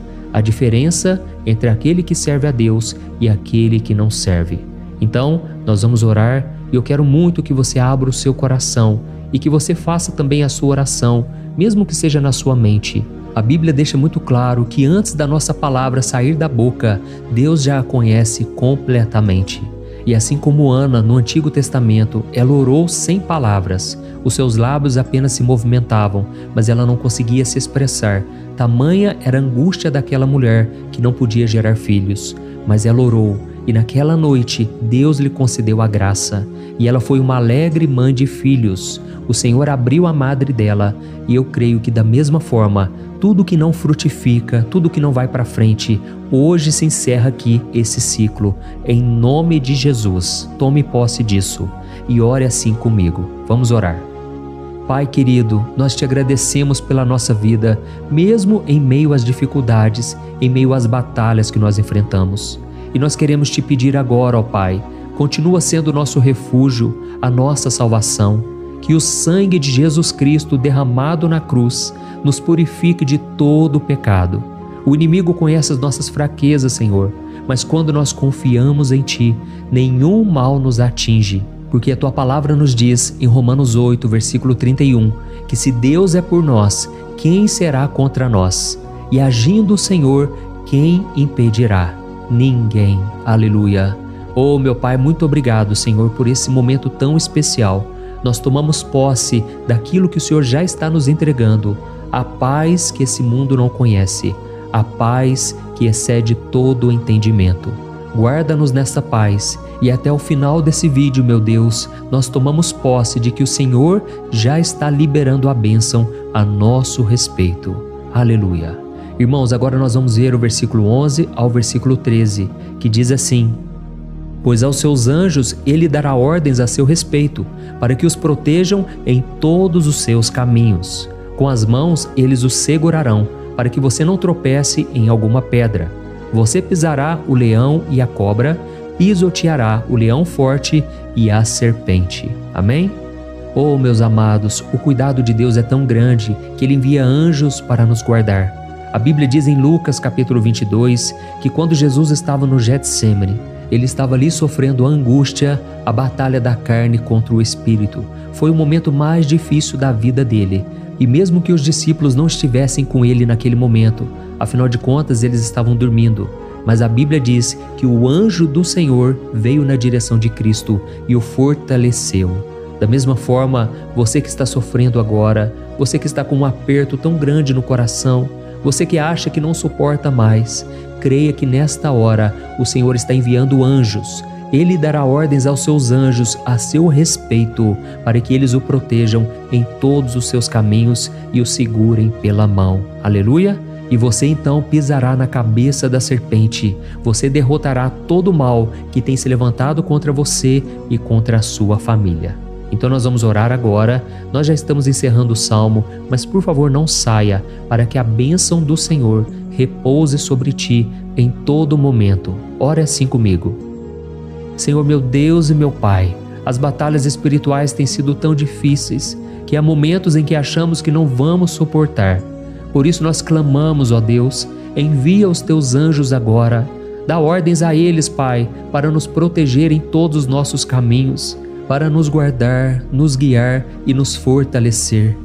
entre aquele que serve a Deus e aquele que não serve. Então, nós vamos orar E eu quero muito que você abra o seu coração e que você faça também a sua oração, mesmo que seja na sua mente. A Bíblia deixa muito claro que antes da nossa palavra sair da boca, Deus já a conhece completamente. E assim como Ana, no Antigo Testamento, ela orou sem palavras. Os seus lábios apenas se movimentavam, mas ela não conseguia se expressar. Tamanha era a angústia daquela mulher que não podia gerar filhos. Mas ela orou, e naquela noite Deus lhe concedeu a graça. E ela foi uma alegre mãe de filhos. O Senhor abriu a madre dela, e eu creio que da mesma forma, tudo que não frutifica, tudo que não vai para frente, hoje se encerra aqui esse ciclo. Em nome de Jesus, tome posse disso e ore assim comigo. Vamos orar. Pai querido, nós te agradecemos pela nossa vida, mesmo em meio às dificuldades, em meio às batalhas que nós enfrentamos. E nós queremos te pedir agora, ó Pai, continua sendo o nosso refúgio, a nossa salvação. Que o sangue de Jesus Cristo derramado na cruz nos purifique de todo o pecado. O inimigo conhece as nossas fraquezas, Senhor, mas quando nós confiamos em Ti, nenhum mal nos atinge, porque a Tua palavra nos diz em Romanos 8, versículo 31, que se Deus é por nós, quem será contra nós? E agindo o Senhor, quem impedirá? Ninguém. Aleluia. Oh, meu Pai, muito obrigado, Senhor, por esse momento tão especial. Nós tomamos posse daquilo que o Senhor já está nos entregando, a paz que esse mundo não conhece, a paz que excede todo o entendimento. Guarda-nos nesta paz e até o final desse vídeo, meu Deus, nós tomamos posse de que o Senhor já está liberando a bênção a nosso respeito. Aleluia. Irmãos, agora nós vamos ver o versículo 11 ao versículo 13, que diz assim: Pois aos seus anjos ele dará ordens a seu respeito, para que os protejam em todos os seus caminhos. Com as mãos eles os segurarão, para que você não tropece em alguma pedra. Você pisará o leão e a cobra, pisoteará o leão forte e a serpente. Amém? Oh, meus amados, o cuidado de Deus é tão grande que Ele envia anjos para nos guardar. A Bíblia diz em Lucas capítulo 22 que quando Jesus estava no Getsêmani, Ele estava ali sofrendo a angústia, a batalha da carne contra o espírito. Foi o momento mais difícil da vida dele. E mesmo que os discípulos não estivessem com ele naquele momento, afinal de contas eles estavam dormindo, mas a Bíblia diz que o anjo do Senhor veio na direção de Cristo e o fortaleceu. Da mesma forma, você que está sofrendo agora, você que está com um aperto tão grande no coração, você que acha que não suporta mais, creia que nesta hora o Senhor está enviando anjos. Ele dará ordens aos seus anjos a seu respeito, para que eles o protejam em todos os seus caminhos e o segurem pela mão. Aleluia! E você então pisará na cabeça da serpente. Você derrotará todo o mal que tem se levantado contra você e contra a sua família. Então nós vamos orar agora. Nós já estamos encerrando o salmo, mas por favor não saia, para que a bênção do Senhor repouse sobre ti em todo momento. Ore assim comigo. Senhor meu Deus e meu Pai, as batalhas espirituais têm sido tão difíceis que há momentos em que achamos que não vamos suportar. Por isso nós clamamos, ó Deus, envia os teus anjos agora. Dá ordens a eles, Pai, para nos proteger em todos os nossos caminhos, para nos guardar, nos guiar e nos fortalecer.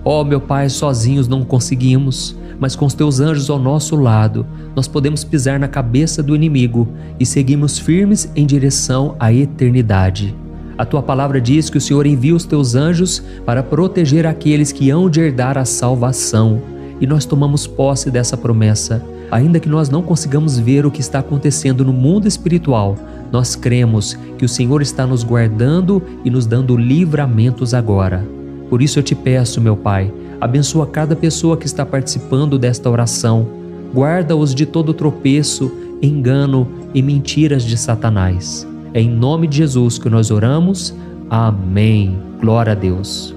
Ó meu Pai, sozinhos não conseguimos, mas com os teus anjos ao nosso lado, nós podemos pisar na cabeça do inimigo e seguirmos firmes em direção à eternidade. A tua palavra diz que o Senhor envia os teus anjos para proteger aqueles que hão de herdar a salvação. E nós tomamos posse dessa promessa. Ainda que nós não consigamos ver o que está acontecendo no mundo espiritual, nós cremos que o Senhor está nos guardando e nos dando livramentos agora. Por isso eu te peço, meu Pai, abençoa cada pessoa que está participando desta oração. Guarda-os de todo tropeço, engano e mentiras de Satanás. É em nome de Jesus que nós oramos. Amém. Glória a Deus.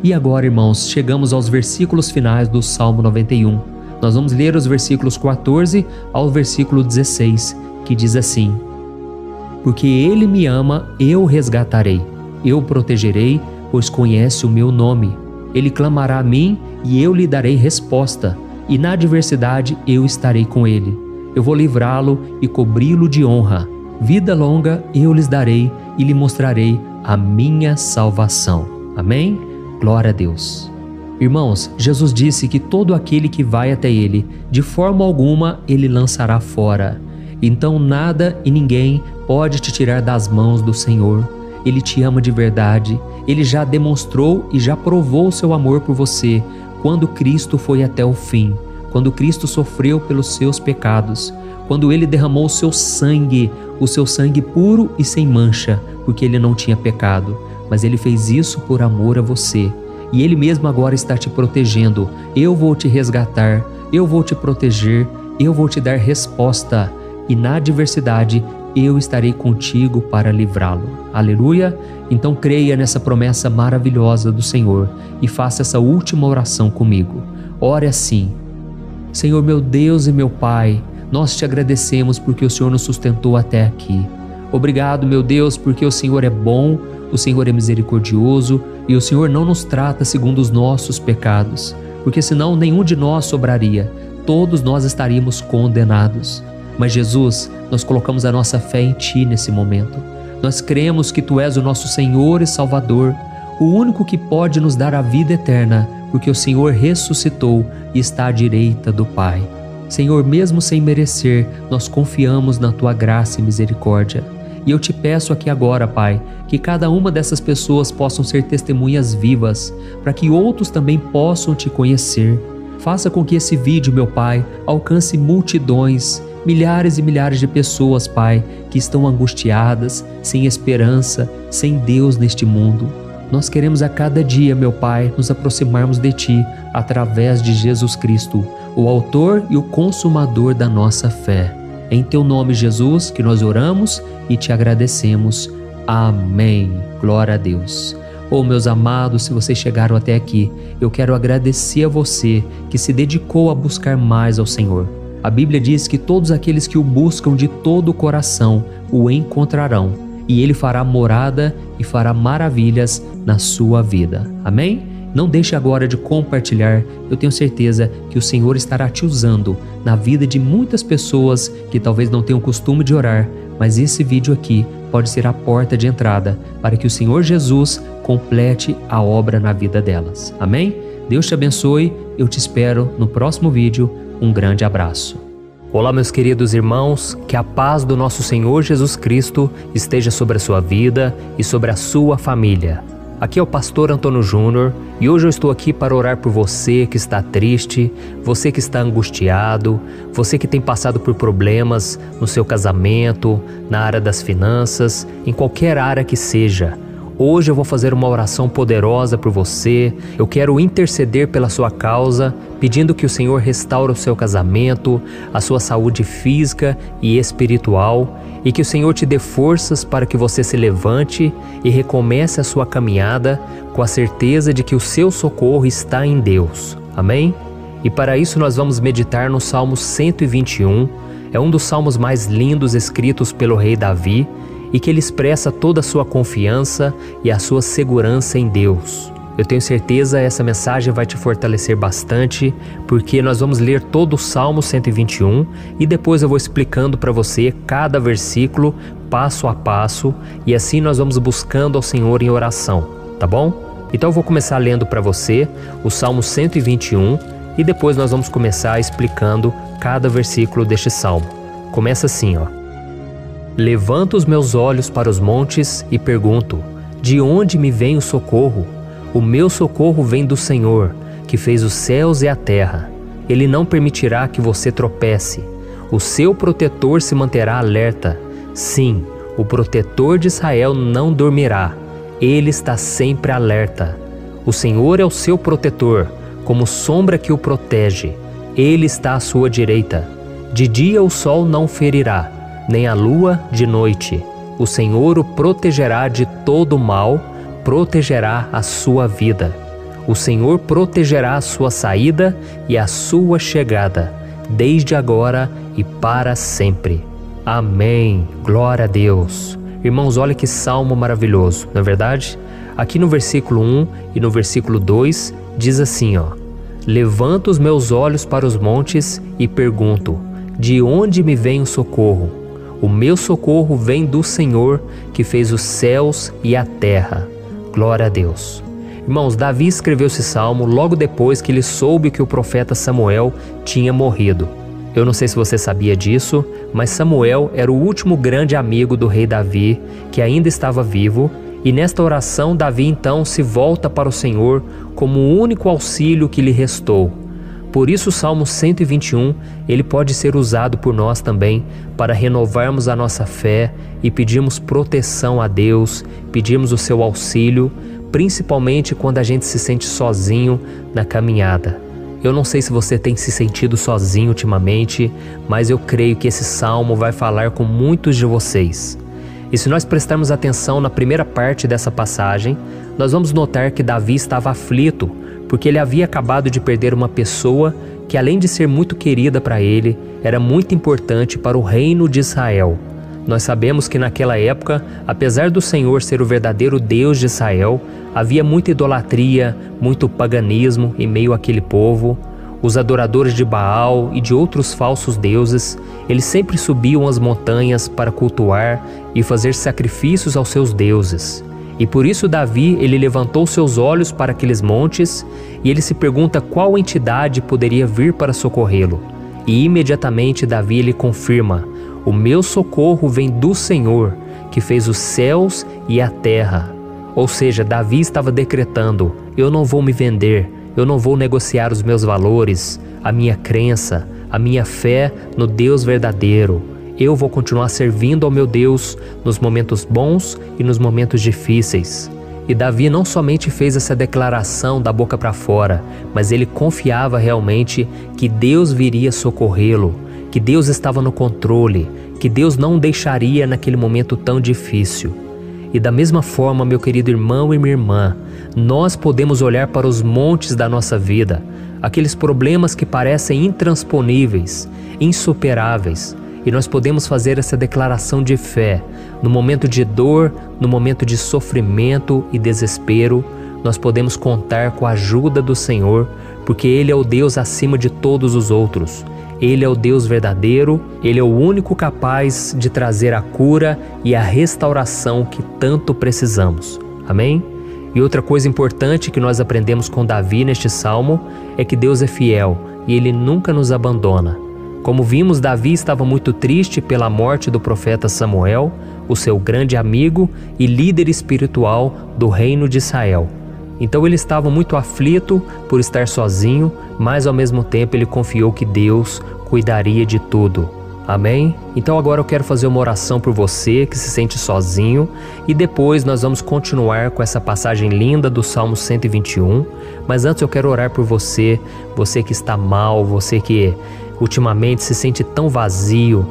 E agora, irmãos, chegamos aos versículos finais do Salmo 91. Nós vamos ler os versículos 14 ao versículo 16, que diz assim: Porque Ele me ama, eu o resgatarei. Eu o protegerei, pois conhece o meu nome. Ele clamará a mim e eu lhe darei resposta, e na adversidade eu estarei com ele. Eu vou livrá-lo e cobri-lo de honra. Vida longa eu lhes darei e lhe mostrarei a minha salvação. Amém? Glória a Deus. Irmãos, Jesus disse que todo aquele que vai até Ele, de forma alguma Ele lançará fora. Então nada e ninguém pode te tirar das mãos do Senhor. Ele te ama de verdade. Ele já demonstrou e já provou o seu amor por você quando Cristo foi até o fim, quando Cristo sofreu pelos seus pecados, quando Ele derramou o seu sangue puro e sem mancha, porque Ele não tinha pecado, mas Ele fez isso por amor a você. E Ele mesmo agora está te protegendo. Eu vou te resgatar, eu vou te proteger, eu vou te dar resposta. E na adversidade, eu estarei contigo para livrá-lo. Aleluia! Então creia nessa promessa maravilhosa do Senhor e faça essa última oração comigo. Ore assim: Senhor meu Deus e meu Pai, nós te agradecemos porque o Senhor nos sustentou até aqui. Obrigado, meu Deus, porque o Senhor é bom, o Senhor é misericordioso e o Senhor não nos trata segundo os nossos pecados, porque senão nenhum de nós sobraria, todos nós estaríamos condenados. Mas Jesus, nós colocamos a nossa fé em Ti nesse momento. Nós cremos que Tu és o nosso Senhor e Salvador, o único que pode nos dar a vida eterna, porque o Senhor ressuscitou e está à direita do Pai. Senhor, mesmo sem merecer, nós confiamos na Tua graça e misericórdia. E eu te peço aqui agora, Pai, que cada uma dessas pessoas possam ser testemunhas vivas, para que outros também possam Te conhecer. Faça com que esse vídeo, meu Pai, alcance multidões, milhares e milhares de pessoas, Pai, que estão angustiadas, sem esperança, sem Deus neste mundo. Nós queremos a cada dia, meu Pai, nos aproximarmos de Ti através de Jesus Cristo, o autor e o consumador da nossa fé. É em Teu nome, Jesus, que nós oramos e Te agradecemos. Amém. Glória a Deus. Oh, meus amados, se vocês chegaram até aqui, eu quero agradecer a você que se dedicou a buscar mais ao Senhor. A Bíblia diz que todos aqueles que o buscam de todo o coração o encontrarão, e Ele fará morada e fará maravilhas na sua vida. Amém? Não deixe agora de compartilhar, eu tenho certeza que o Senhor estará te usando na vida de muitas pessoas que talvez não tenham costume de orar, mas esse vídeo aqui pode ser a porta de entrada para que o Senhor Jesus complete a obra na vida delas. Amém? Deus te abençoe, eu te espero no próximo vídeo. Um grande abraço. Olá, meus queridos irmãos, que a paz do nosso Senhor Jesus Cristo esteja sobre a sua vida e sobre a sua família. Aqui é o pastor Antônio Júnior e hoje eu estou aqui para orar por você que está triste, você que está angustiado, você que tem passado por problemas no seu casamento, na área das finanças, em qualquer área que seja. Hoje eu vou fazer uma oração poderosa por você. Eu quero interceder pela sua causa, pedindo que o Senhor restaure o seu casamento, a sua saúde física e espiritual, e que o Senhor te dê forças para que você se levante e recomece a sua caminhada com a certeza de que o seu socorro está em Deus. Amém? E para isso nós vamos meditar no Salmo 121, é um dos salmos mais lindos escritos pelo rei Davi, e que ele expressa toda a sua confiança e a sua segurança em Deus. Eu tenho certeza essa mensagem vai te fortalecer bastante, porque nós vamos ler todo o Salmo 121 e depois eu vou explicando para você cada versículo, passo a passo, e assim nós vamos buscando ao Senhor em oração, tá bom? Então eu vou começar lendo para você o Salmo 121 e depois nós vamos começar explicando cada versículo deste salmo. Começa assim, ó. Levanto os meus olhos para os montes e pergunto: de onde me vem o socorro? O meu socorro vem do Senhor, que fez os céus e a terra. Ele não permitirá que você tropece. O seu protetor se manterá alerta. Sim, o protetor de Israel não dormirá. Ele está sempre alerta. O Senhor é o seu protetor, como sombra que o protege. Ele está à sua direita. De dia o sol não ferirá, nem a lua de noite. O Senhor o protegerá de todo mal, protegerá a sua vida. O Senhor protegerá a sua saída e a sua chegada, desde agora e para sempre. Amém. Glória a Deus. Irmãos, olha que salmo maravilhoso, não é verdade? Aqui no versículo 1 e no versículo 2 diz assim, ó: Levanto os meus olhos para os montes e pergunto: de onde me vem o socorro? O meu socorro vem do Senhor, que fez os céus e a terra. Glória a Deus. Irmãos, Davi escreveu esse salmo logo depois que ele soube que o profeta Samuel tinha morrido. Eu não sei se você sabia disso, mas Samuel era o último grande amigo do rei Davi, que ainda estava vivo, e nesta oração Davi então se volta para o Senhor como o único auxílio que lhe restou. Por isso o Salmo 121, ele pode ser usado por nós também para renovarmos a nossa fé e pedirmos proteção a Deus, pedirmos o seu auxílio, principalmente quando a gente se sente sozinho na caminhada. Eu não sei se você tem se sentido sozinho ultimamente, mas eu creio que esse salmo vai falar com muitos de vocês. E se nós prestarmos atenção na primeira parte dessa passagem, nós vamos notar que Davi estava aflito, porque ele havia acabado de perder uma pessoa que, além de ser muito querida para ele, era muito importante para o reino de Israel. Nós sabemos que naquela época, apesar do Senhor ser o verdadeiro Deus de Israel, havia muita idolatria, muito paganismo em meio àquele povo. Os adoradores de Baal e de outros falsos deuses, eles sempre subiam as montanhas para cultuar e fazer sacrifícios aos seus deuses. E por isso Davi, ele levantou seus olhos para aqueles montes e ele se pergunta qual entidade poderia vir para socorrê-lo. E imediatamente Davi ele confirma: o meu socorro vem do Senhor, que fez os céus e a terra. Ou seja, Davi estava decretando: eu não vou me vender, eu não vou negociar os meus valores, a minha crença, a minha fé no Deus verdadeiro. Eu vou continuar servindo ao meu Deus nos momentos bons e nos momentos difíceis. E Davi não somente fez essa declaração da boca para fora, mas ele confiava realmente que Deus viria socorrê-lo, que Deus estava no controle, que Deus não o deixaria naquele momento tão difícil. E da mesma forma, meu querido irmão e minha irmã, nós podemos olhar para os montes da nossa vida, aqueles problemas que parecem intransponíveis, insuperáveis, e nós podemos fazer essa declaração de fé. No momento de dor, no momento de sofrimento e desespero, nós podemos contar com a ajuda do Senhor, porque Ele é o Deus acima de todos os outros. Ele é o Deus verdadeiro, Ele é o único capaz de trazer a cura e a restauração que tanto precisamos. Amém? E outra coisa importante que nós aprendemos com Davi neste salmo é que Deus é fiel e Ele nunca nos abandona. Como vimos, Davi estava muito triste pela morte do profeta Samuel, o seu grande amigo e líder espiritual do reino de Israel. Então ele estava muito aflito por estar sozinho, mas ao mesmo tempo ele confiou que Deus cuidaria de tudo. Amém? Então agora eu quero fazer uma oração por você que se sente sozinho e depois nós vamos continuar com essa passagem linda do Salmo 121. Mas antes eu quero orar por você, você que está mal, você que ultimamente se sente tão vazio,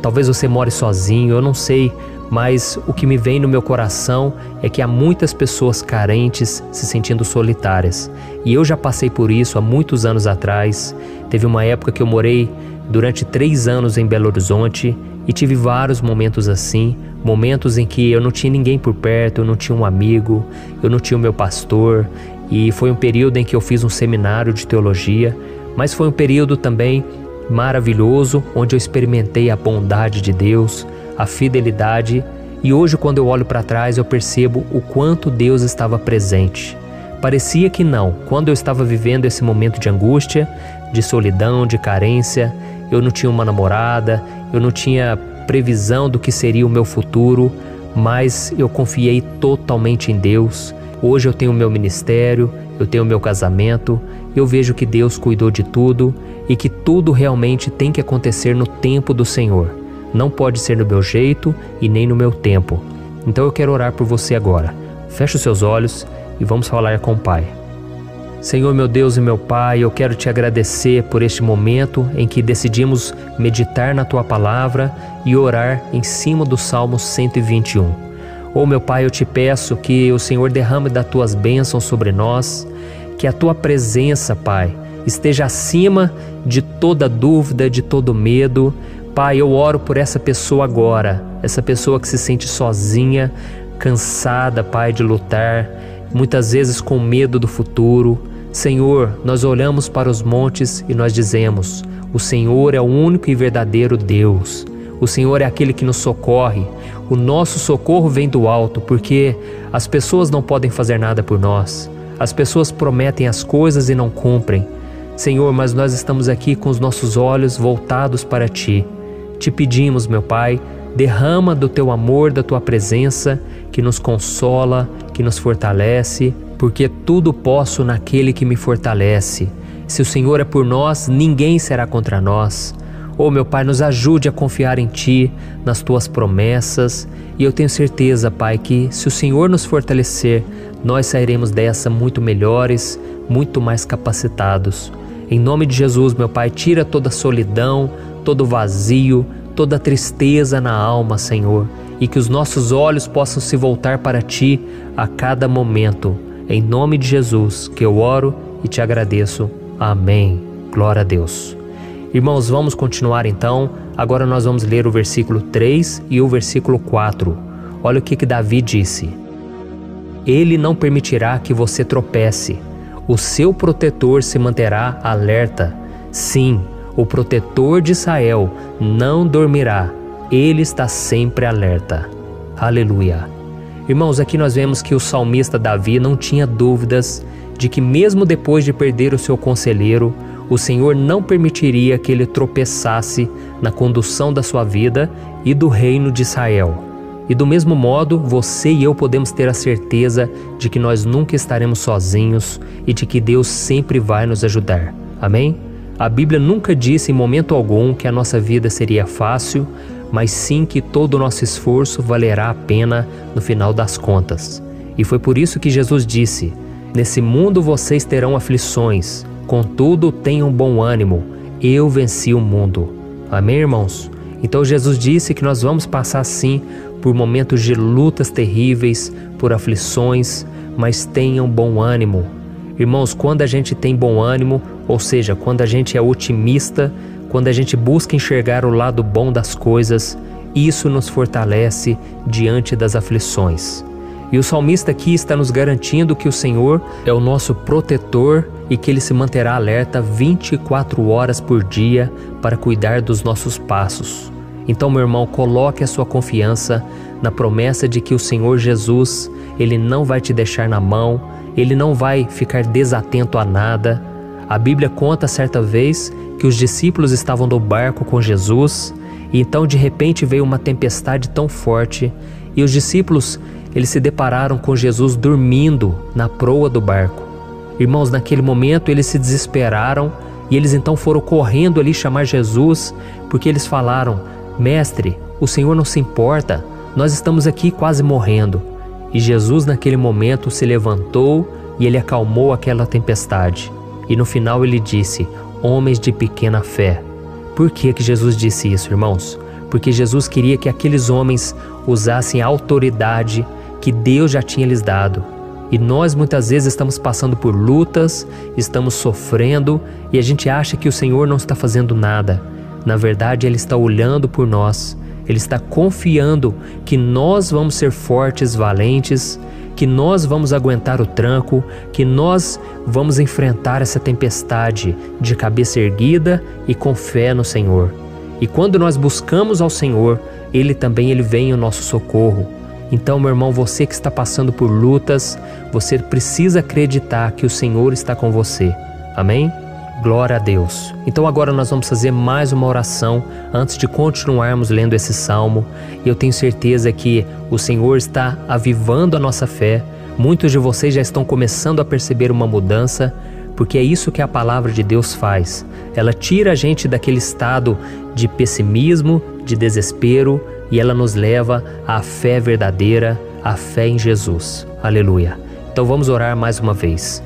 talvez você more sozinho, eu não sei, mas o que me vem no meu coração é que há muitas pessoas carentes se sentindo solitárias. E eu já passei por isso há muitos anos atrás. Teve uma época que eu morei durante 3 anos em Belo Horizonte e tive vários momentos assim, momentos em que eu não tinha ninguém por perto, eu não tinha um amigo, eu não tinha o meu pastor, e foi um período em que eu fiz um seminário de teologia, mas foi um período também maravilhoso, onde eu experimentei a bondade de Deus, a fidelidade, e hoje quando eu olho para trás eu percebo o quanto Deus estava presente. Parecia que não, quando eu estava vivendo esse momento de angústia, de solidão, de carência, eu não tinha uma namorada, eu não tinha previsão do que seria o meu futuro, mas eu confiei totalmente em Deus. Hoje eu tenho o meu ministério, eu tenho o meu casamento, eu vejo que Deus cuidou de tudo e que tudo realmente tem que acontecer no tempo do Senhor. Não pode ser no meu jeito e nem no meu tempo. Então eu quero orar por você agora. Feche os seus olhos e vamos falar com o Pai. Senhor, meu Deus e meu Pai, eu quero te agradecer por este momento em que decidimos meditar na Tua Palavra e orar em cima do Salmo 121. Oh, meu Pai, eu te peço que o Senhor derrame das Tuas bênçãos sobre nós, que a Tua presença, Pai, esteja acima de toda dúvida, de todo medo. Pai, eu oro por essa pessoa agora, essa pessoa que se sente sozinha, cansada, Pai, de lutar, muitas vezes com medo do futuro. Senhor, nós olhamos para os montes e nós dizemos: o Senhor é o único e verdadeiro Deus. O Senhor é aquele que nos socorre. O nosso socorro vem do alto, porque as pessoas não podem fazer nada por nós. As pessoas prometem as coisas e não cumprem. Senhor, mas nós estamos aqui com os nossos olhos voltados para Ti. Te pedimos, meu Pai, derrama do Teu amor, da Tua presença, que nos consola, que nos fortalece, porque tudo posso naquele que me fortalece. Se o Senhor é por nós, ninguém será contra nós. Oh, meu Pai, nos ajude a confiar em Ti, nas Tuas promessas. E eu tenho certeza, Pai, que se o Senhor nos fortalecer, nós sairemos dessa muito melhores, muito mais capacitados. Em nome de Jesus, meu Pai, tira toda a solidão, todo o vazio, toda a tristeza na alma, Senhor. E que os nossos olhos possam se voltar para Ti a cada momento. Em nome de Jesus, que eu oro e te agradeço. Amém. Glória a Deus. Irmãos, vamos continuar então. Agora nós vamos ler o versículo 3 e o versículo 4. Olha o que Davi disse. Ele não permitirá que você tropece. O seu protetor se manterá alerta. Sim, o protetor de Israel não dormirá. Ele está sempre alerta. Aleluia. Irmãos, aqui nós vemos que o salmista Davi não tinha dúvidas de que mesmo depois de perder o seu conselheiro, o Senhor não permitiria que ele tropeçasse na condução da sua vida e do reino de Israel. E do mesmo modo, você e eu podemos ter a certeza de que nós nunca estaremos sozinhos e de que Deus sempre vai nos ajudar. Amém? A Bíblia nunca disse em momento algum que a nossa vida seria fácil, mas sim que todo o nosso esforço valerá a pena no final das contas. E foi por isso que Jesus disse: nesse mundo vocês terão aflições, contudo tenham bom ânimo, eu venci o mundo. Amém, irmãos? Então Jesus disse que nós vamos passar sim por momentos de lutas terríveis, por aflições, mas tenham bom ânimo. Irmãos, quando a gente tem bom ânimo, ou seja, quando a gente é otimista, quando a gente busca enxergar o lado bom das coisas, isso nos fortalece diante das aflições. E o salmista aqui está nos garantindo que o Senhor é o nosso protetor e que Ele se manterá alerta 24 horas por dia para cuidar dos nossos passos. Então, meu irmão, coloque a sua confiança na promessa de que o Senhor Jesus, Ele não vai te deixar na mão, Ele não vai ficar desatento a nada. A Bíblia conta certa vez que os discípulos estavam no barco com Jesus e então de repente veio uma tempestade tão forte e os discípulos eles se depararam com Jesus dormindo na proa do barco. Irmãos, naquele momento eles se desesperaram e eles então foram correndo ali chamar Jesus, porque eles falaram: Mestre, o Senhor não se importa, nós estamos aqui quase morrendo. E Jesus naquele momento se levantou e Ele acalmou aquela tempestade. E no final Ele disse: homens de pequena fé. Por que Jesus disse isso, irmãos? Porque Jesus queria que aqueles homens usassem a autoridade que Deus já tinha lhes dado. E nós muitas vezes estamos passando por lutas, estamos sofrendo e a gente acha que o Senhor não está fazendo nada. Na verdade, Ele está olhando por nós, Ele está confiando que nós vamos ser fortes, valentes, que nós vamos aguentar o tranco, que nós vamos enfrentar essa tempestade de cabeça erguida e com fé no Senhor. E quando nós buscamos ao Senhor, Ele vem em nosso socorro. Então, meu irmão, você que está passando por lutas, você precisa acreditar que o Senhor está com você. Amém? Glória a Deus. Então agora nós vamos fazer mais uma oração antes de continuarmos lendo esse salmo. E eu tenho certeza que o Senhor está avivando a nossa fé. Muitos de vocês já estão começando a perceber uma mudança, porque é isso que a palavra de Deus faz. Ela tira a gente daquele estado de pessimismo, de desespero, e ela nos leva à fé verdadeira, à fé em Jesus. Aleluia. Então vamos orar mais uma vez.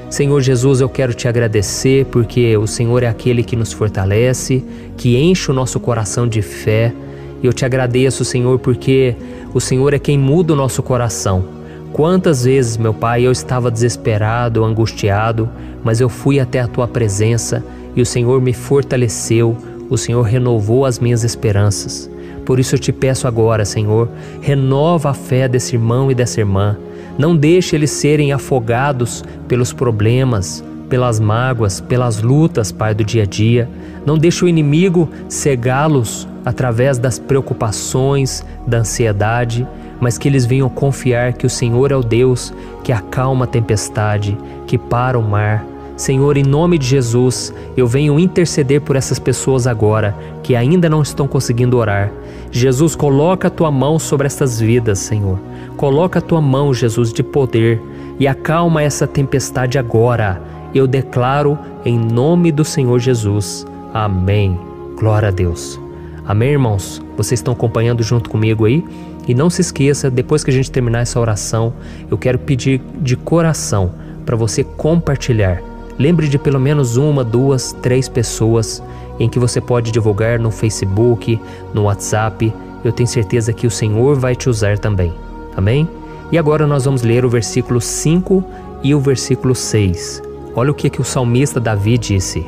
Senhor Jesus, eu quero te agradecer porque o Senhor é aquele que nos fortalece, que enche o nosso coração de fé. Eu te agradeço, Senhor, porque o Senhor é quem muda o nosso coração. Quantas vezes, meu Pai, eu estava desesperado, angustiado, mas eu fui até a Tua presença e o Senhor me fortaleceu, o Senhor renovou as minhas esperanças. Por isso eu te peço agora, Senhor, renova a fé desse irmão e dessa irmã. Não deixe eles serem afogados pelos problemas, pelas mágoas, pelas lutas, Pai, do dia a dia. Não deixe o inimigo cegá-los através das preocupações, da ansiedade, mas que eles venham confiar que o Senhor é o Deus que acalma a tempestade, que para o mar. Senhor, em nome de Jesus, eu venho interceder por essas pessoas agora que ainda não estão conseguindo orar. Jesus, coloca a Tua mão sobre essas vidas, Senhor. Coloca a Tua mão, Jesus, de poder e acalma essa tempestade agora. Eu declaro em nome do Senhor Jesus. Amém. Glória a Deus. Amém, irmãos? Vocês estão acompanhando junto comigo aí? E não se esqueça, depois que a gente terminar essa oração, eu quero pedir de coração para você compartilhar. Lembre de pelo menos 1, 2, 3 pessoas em que você pode divulgar no Facebook, no WhatsApp. Eu tenho certeza que o Senhor vai te usar também. Amém? E agora nós vamos ler o versículo 5 e o versículo 6. Olha o que o salmista Davi disse.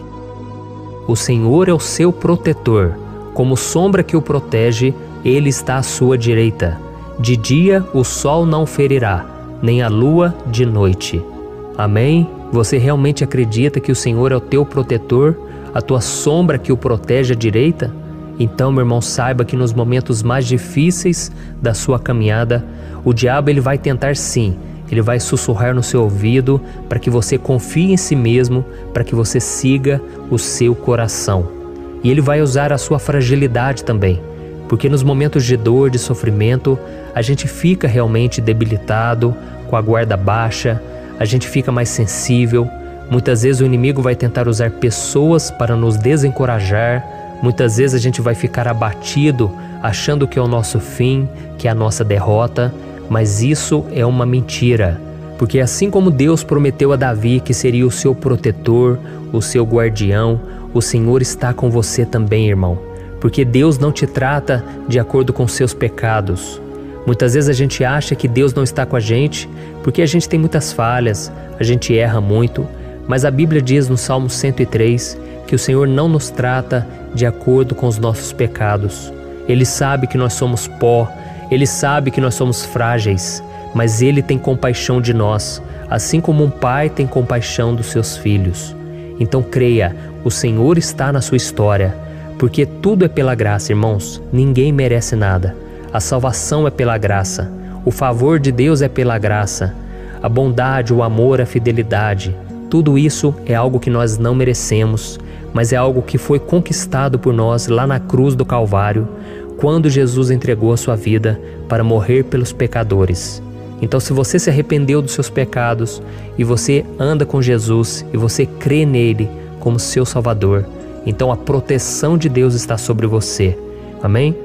O Senhor é o seu protetor, como sombra que o protege, Ele está à sua direita. De dia o sol não ferirá, nem a lua de noite. Amém? Você realmente acredita que o Senhor é o teu protetor, a tua sombra que o protege à direita? Então, meu irmão, saiba que nos momentos mais difíceis da sua caminhada, o diabo ele vai tentar sim, ele vai sussurrar no seu ouvido para que você confie em si mesmo, para que você siga o seu coração. E ele vai usar a sua fragilidade também, porque nos momentos de dor, de sofrimento, a gente fica realmente debilitado, com a guarda baixa, a gente fica mais sensível. Muitas vezes o inimigo vai tentar usar pessoas para nos desencorajar. Muitas vezes a gente vai ficar abatido, achando que é o nosso fim, que é a nossa derrota. Mas isso é uma mentira, porque assim como Deus prometeu a Davi que seria o seu protetor, o seu guardião, o Senhor está com você também, irmão. Porque Deus não te trata de acordo com seus pecados. Muitas vezes a gente acha que Deus não está com a gente porque a gente tem muitas falhas, a gente erra muito, mas a Bíblia diz no Salmo 103 que o Senhor não nos trata de acordo com os nossos pecados. Ele sabe que nós somos pó, Ele sabe que nós somos frágeis, mas Ele tem compaixão de nós, assim como um pai tem compaixão dos seus filhos. Então creia, o Senhor está na sua história, porque tudo é pela graça, irmãos, ninguém merece nada. A salvação é pela graça, o favor de Deus é pela graça, a bondade, o amor, a fidelidade, tudo isso é algo que nós não merecemos, mas é algo que foi conquistado por nós lá na cruz do Calvário, quando Jesus entregou a sua vida para morrer pelos pecadores. Então, se você se arrependeu dos seus pecados e você anda com Jesus e você crê nele como seu Salvador, então a proteção de Deus está sobre você. Amém?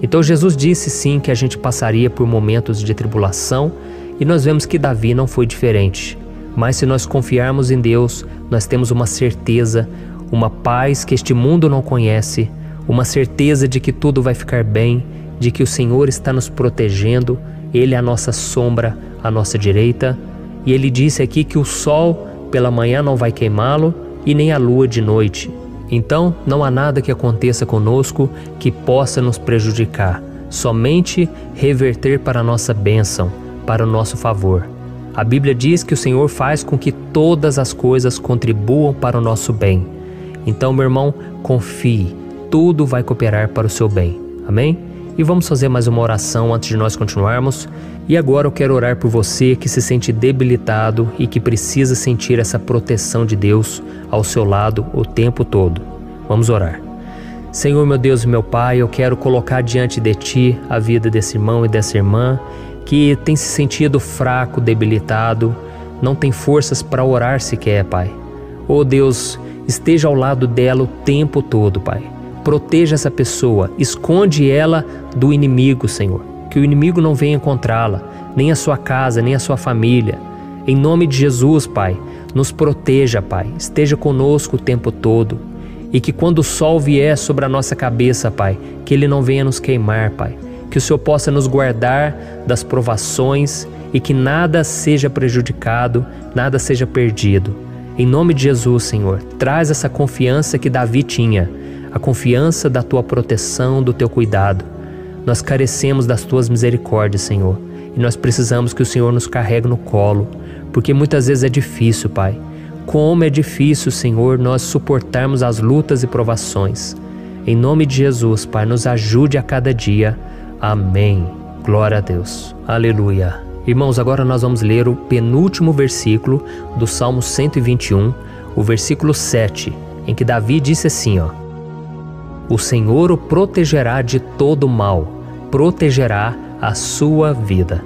Então Jesus disse sim que a gente passaria por momentos de tribulação e nós vemos que Davi não foi diferente. Mas se nós confiarmos em Deus, nós temos uma certeza, uma paz que este mundo não conhece, uma certeza de que tudo vai ficar bem, de que o Senhor está nos protegendo, Ele é a nossa sombra, à nossa direita. E Ele disse aqui que o sol pela manhã não vai queimá-lo e nem a lua de noite. Então não há nada que aconteça conosco que possa nos prejudicar, somente reverter para a nossa bênção, para o nosso favor. A Bíblia diz que o Senhor faz com que todas as coisas contribuam para o nosso bem. Então, meu irmão, confie, tudo vai cooperar para o seu bem. Amém? E vamos fazer mais uma oração antes de nós continuarmos. E agora eu quero orar por você que se sente debilitado e que precisa sentir essa proteção de Deus ao seu lado o tempo todo. Vamos orar. Senhor, meu Deus e meu Pai, eu quero colocar diante de Ti a vida desse irmão e dessa irmã que tem se sentido fraco, debilitado, não tem forças para orar sequer, Pai. Oh Deus, esteja ao lado dela o tempo todo, Pai. Proteja essa pessoa, esconde ela do inimigo, Senhor. Que o inimigo não venha encontrá-la, nem a sua casa, nem a sua família. Em nome de Jesus, Pai, nos proteja, Pai. Esteja conosco o tempo todo. E que quando o sol vier sobre a nossa cabeça, Pai, que ele não venha nos queimar, Pai. Que o Senhor possa nos guardar das provações e que nada seja prejudicado, nada seja perdido. Em nome de Jesus, Senhor, traz essa confiança que Davi tinha, a confiança da Tua proteção, do Teu cuidado. Nós carecemos das Tuas misericórdias, Senhor, e nós precisamos que o Senhor nos carregue no colo, porque muitas vezes é difícil, Pai. como é difícil, Senhor, nós suportarmos as lutas e provações. Em nome de Jesus, Pai, nos ajude a cada dia. Amém. Glória a Deus. Aleluia. Irmãos, agora nós vamos ler o penúltimo versículo do Salmo 121, o versículo 7, em que Davi disse assim, ó: O Senhor o protegerá de todo mal, protegerá a sua vida.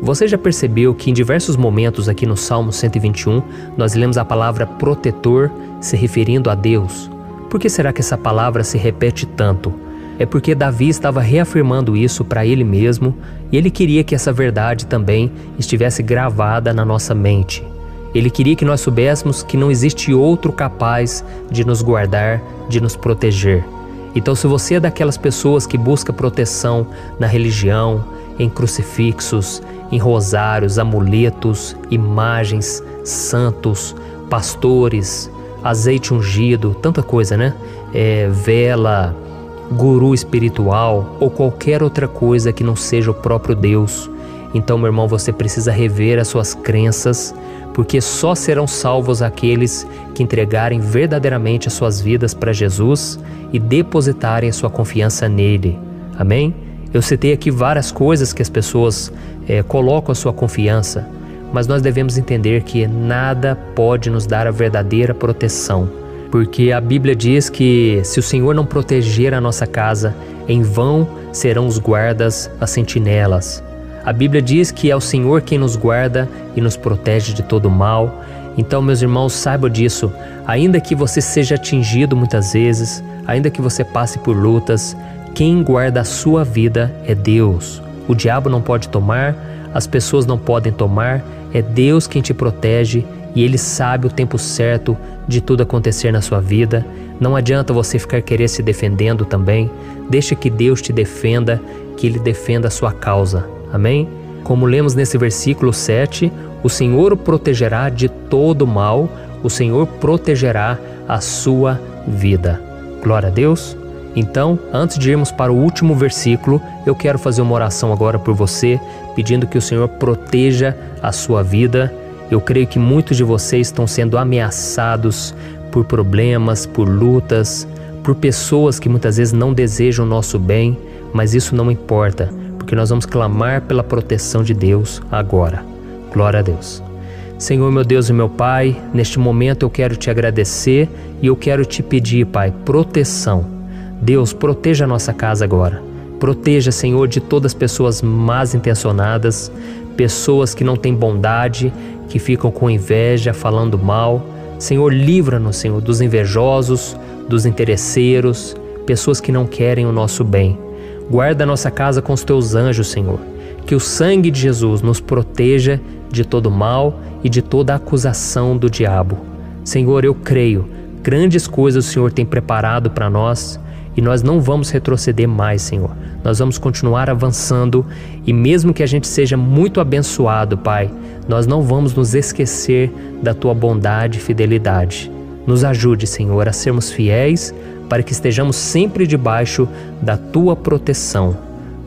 Você já percebeu que em diversos momentos aqui no Salmo 121 nós lemos a palavra protetor se referindo a Deus? Por que será que essa palavra se repete tanto? É porque Davi estava reafirmando isso para ele mesmo e ele queria que essa verdade também estivesse gravada na nossa mente. Ele queria que nós soubéssemos que não existe outro capaz de nos guardar, de nos proteger. Então, se você é daquelas pessoas que busca proteção na religião, em crucifixos, em rosários, amuletos, imagens, santos, pastores, azeite ungido, tanta coisa, né? Vela, guru espiritual ou qualquer outra coisa que não seja o próprio Deus. Então, meu irmão, você precisa rever as suas crenças, porque só serão salvos aqueles que entregarem verdadeiramente as suas vidas para Jesus e depositarem a sua confiança nele. Amém? Eu citei aqui várias coisas que as pessoas colocam a sua confiança, mas nós devemos entender que nada pode nos dar a verdadeira proteção, porque a Bíblia diz que se o Senhor não proteger a nossa casa, em vão serão os guardas, as sentinelas. A Bíblia diz que é o Senhor quem nos guarda e nos protege de todo mal. Então, meus irmãos, saibam disso. Ainda que você seja atingido muitas vezes, ainda que você passe por lutas, quem guarda a sua vida é Deus. O diabo não pode tomar, as pessoas não podem tomar, é Deus quem te protege e Ele sabe o tempo certo de tudo acontecer na sua vida. Não adianta você ficar querer se defendendo também. Deixa que Deus te defenda, que Ele defenda a sua causa. Amém? Como lemos nesse versículo 7, o Senhor o protegerá de todo mal, o Senhor protegerá a sua vida. Glória a Deus. Então, antes de irmos para o último versículo, eu quero fazer uma oração agora por você, pedindo que o Senhor proteja a sua vida. Eu creio que muitos de vocês estão sendo ameaçados por problemas, por lutas, por pessoas que muitas vezes não desejam o nosso bem, mas isso não importa, porque nós vamos clamar pela proteção de Deus agora. Glória a Deus. Senhor, meu Deus e meu Pai, neste momento eu quero te agradecer e eu quero te pedir, Pai, proteção. Deus, proteja a nossa casa agora. Proteja, Senhor, de todas as pessoas más intencionadas, pessoas que não têm bondade, que ficam com inveja, falando mal. Senhor, livra-nos, Senhor, dos invejosos, dos interesseiros, pessoas que não querem o nosso bem. Guarda a nossa casa com os teus anjos, Senhor. Que o sangue de Jesus nos proteja de todo mal e de toda acusação do diabo. Senhor, eu creio, grandes coisas o Senhor tem preparado para nós e nós não vamos retroceder mais, Senhor. Nós vamos continuar avançando e mesmo que a gente seja muito abençoado, Pai, nós não vamos nos esquecer da Tua bondade e fidelidade. Nos ajude, Senhor, a sermos fiéis para que estejamos sempre debaixo da Tua proteção.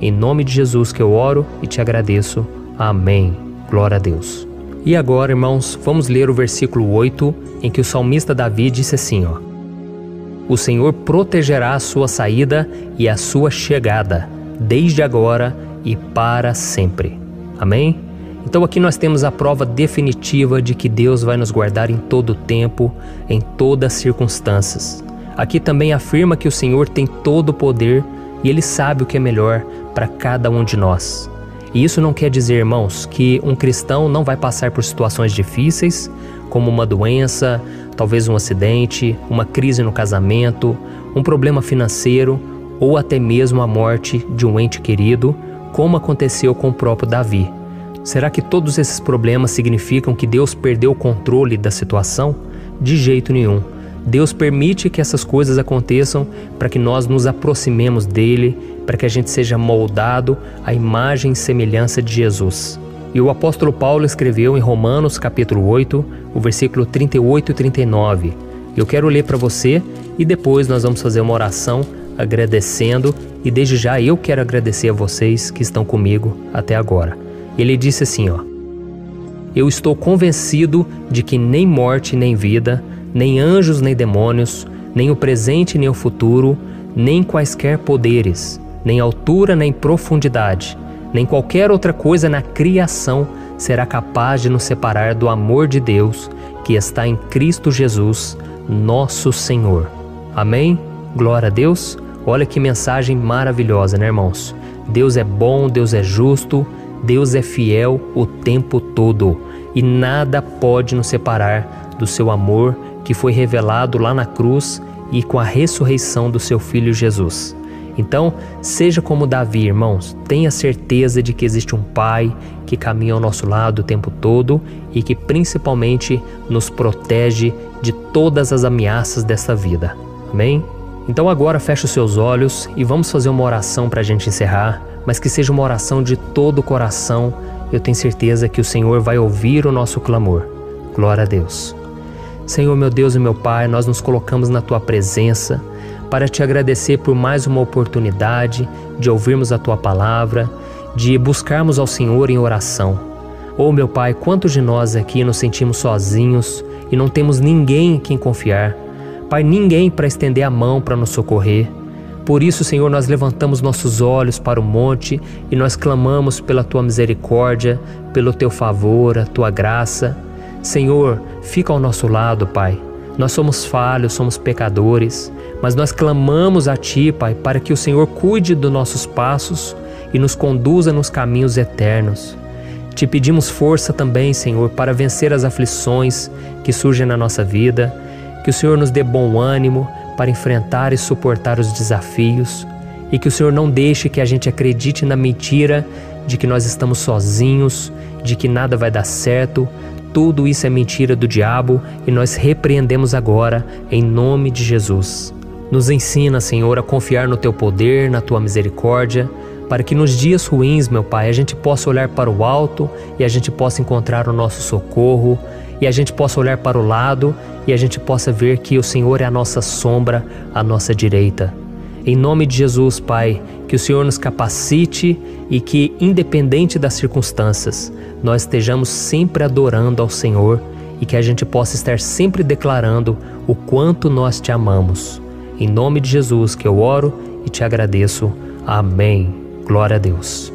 Em nome de Jesus que eu oro e te agradeço. Amém. Glória a Deus. E agora, irmãos, vamos ler o versículo 8, em que o salmista Davi disse assim, ó: O Senhor protegerá a sua saída e a sua chegada, desde agora e para sempre. Amém? Então aqui nós temos a prova definitiva de que Deus vai nos guardar em todo o tempo, em todas as circunstâncias. Aqui também afirma que o Senhor tem todo o poder e Ele sabe o que é melhor para cada um de nós. E isso não quer dizer, irmãos, que um cristão não vai passar por situações difíceis, como uma doença, talvez um acidente, uma crise no casamento, um problema financeiro ou até mesmo a morte de um ente querido, como aconteceu com o próprio Davi. Será que todos esses problemas significam que Deus perdeu o controle da situação? De jeito nenhum. Deus permite que essas coisas aconteçam para que nós nos aproximemos dele, para que a gente seja moldado à imagem e semelhança de Jesus. E o apóstolo Paulo escreveu em Romanos capítulo 8, o versículo 38 e 39. Eu quero ler para você e depois nós vamos fazer uma oração agradecendo, e desde já eu quero agradecer a vocês que estão comigo até agora. Ele disse assim, ó: eu estou convencido de que nem morte nem vida, nem anjos nem demônios, nem o presente nem o futuro, nem quaisquer poderes, nem altura nem profundidade, nem qualquer outra coisa na criação será capaz de nos separar do amor de Deus que está em Cristo Jesus, nosso Senhor. Amém? Glória a Deus. Olha que mensagem maravilhosa, né, irmãos? Deus é bom, Deus é justo, Deus é fiel o tempo todo e nada pode nos separar do seu amor que foi revelado lá na cruz e com a ressurreição do seu Filho Jesus. Então, seja como Davi, irmãos, tenha certeza de que existe um Pai que caminha ao nosso lado o tempo todo e que principalmente nos protege de todas as ameaças dessa vida. Amém? Então agora feche os seus olhos e vamos fazer uma oração para a gente encerrar, mas que seja uma oração de todo o coração. Eu tenho certeza que o Senhor vai ouvir o nosso clamor. Glória a Deus. Senhor, meu Deus e meu Pai, nós nos colocamos na Tua presença para Te agradecer por mais uma oportunidade de ouvirmos a Tua palavra, de buscarmos ao Senhor em oração. Oh, meu Pai, quantos de nós aqui nos sentimos sozinhos e não temos ninguém em quem confiar. Pai, ninguém para estender a mão para nos socorrer. Por isso, Senhor, nós levantamos nossos olhos para o monte e nós clamamos pela Tua misericórdia, pelo Teu favor, a Tua graça. Senhor, fica ao nosso lado, Pai. Nós somos falhos, somos pecadores, mas nós clamamos a Ti, Pai, para que o Senhor cuide dos nossos passos e nos conduza nos caminhos eternos. Te pedimos força também, Senhor, para vencer as aflições que surgem na nossa vida, que o Senhor nos dê bom ânimo para enfrentar e suportar os desafios e que o Senhor não deixe que a gente acredite na mentira de que nós estamos sozinhos, de que nada vai dar certo. Tudo isso é mentira do diabo e nós repreendemos agora em nome de Jesus. Nos ensina, Senhor, a confiar no Teu poder, na Tua misericórdia, para que nos dias ruins, meu Pai, a gente possa olhar para o alto e a gente possa encontrar o nosso socorro, e a gente possa olhar para o lado e a gente possa ver que o Senhor é a nossa sombra, a nossa direita. Em nome de Jesus, Pai, que o Senhor nos capacite e que, independente das circunstâncias, nós estejamos sempre adorando ao Senhor e que a gente possa estar sempre declarando o quanto nós Te amamos. Em nome de Jesus que eu oro e Te agradeço. Amém. Glória a Deus.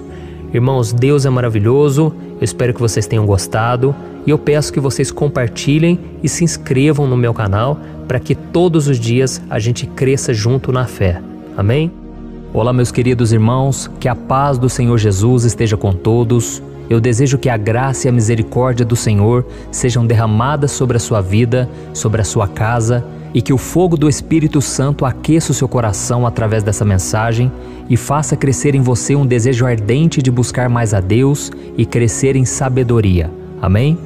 Irmãos, Deus é maravilhoso. Eu espero que vocês tenham gostado e eu peço que vocês compartilhem e se inscrevam no meu canal para que todos os dias a gente cresça junto na fé. Amém? Olá, meus queridos irmãos, que a paz do Senhor Jesus esteja com todos. Eu desejo que a graça e a misericórdia do Senhor sejam derramadas sobre a sua vida, sobre a sua casa, e que o fogo do Espírito Santo aqueça o seu coração através dessa mensagem e faça crescer em você um desejo ardente de buscar mais a Deus e crescer em sabedoria. Amém?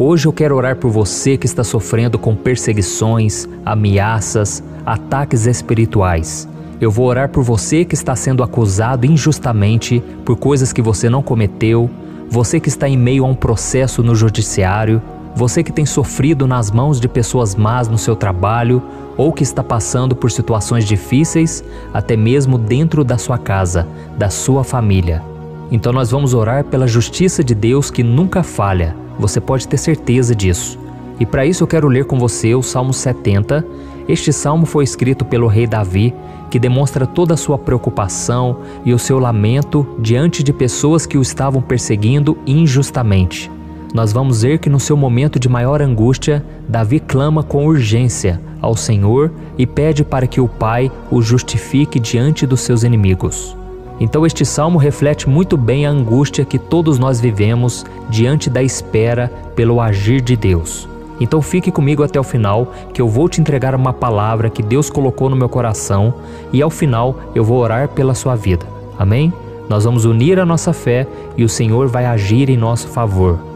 Hoje eu quero orar por você que está sofrendo com perseguições, ameaças, ataques espirituais. Eu vou orar por você que está sendo acusado injustamente por coisas que você não cometeu, você que está em meio a um processo no judiciário, você que tem sofrido nas mãos de pessoas más no seu trabalho ou que está passando por situações difíceis, até mesmo dentro da sua casa, da sua família. Então nós vamos orar pela justiça de Deus que nunca falha, você pode ter certeza disso. E para isso eu quero ler com você o Salmo 70. Este salmo foi escrito pelo rei Davi, que demonstra toda a sua preocupação e o seu lamento diante de pessoas que o estavam perseguindo injustamente. Nós vamos ver que no seu momento de maior angústia, Davi clama com urgência ao Senhor e pede para que o Pai o justifique diante dos seus inimigos. Então este salmo reflete muito bem a angústia que todos nós vivemos diante da espera pelo agir de Deus. Então fique comigo até o final, que eu vou te entregar uma palavra que Deus colocou no meu coração e ao final eu vou orar pela sua vida. Amém? Nós vamos unir a nossa fé e o Senhor vai agir em nosso favor.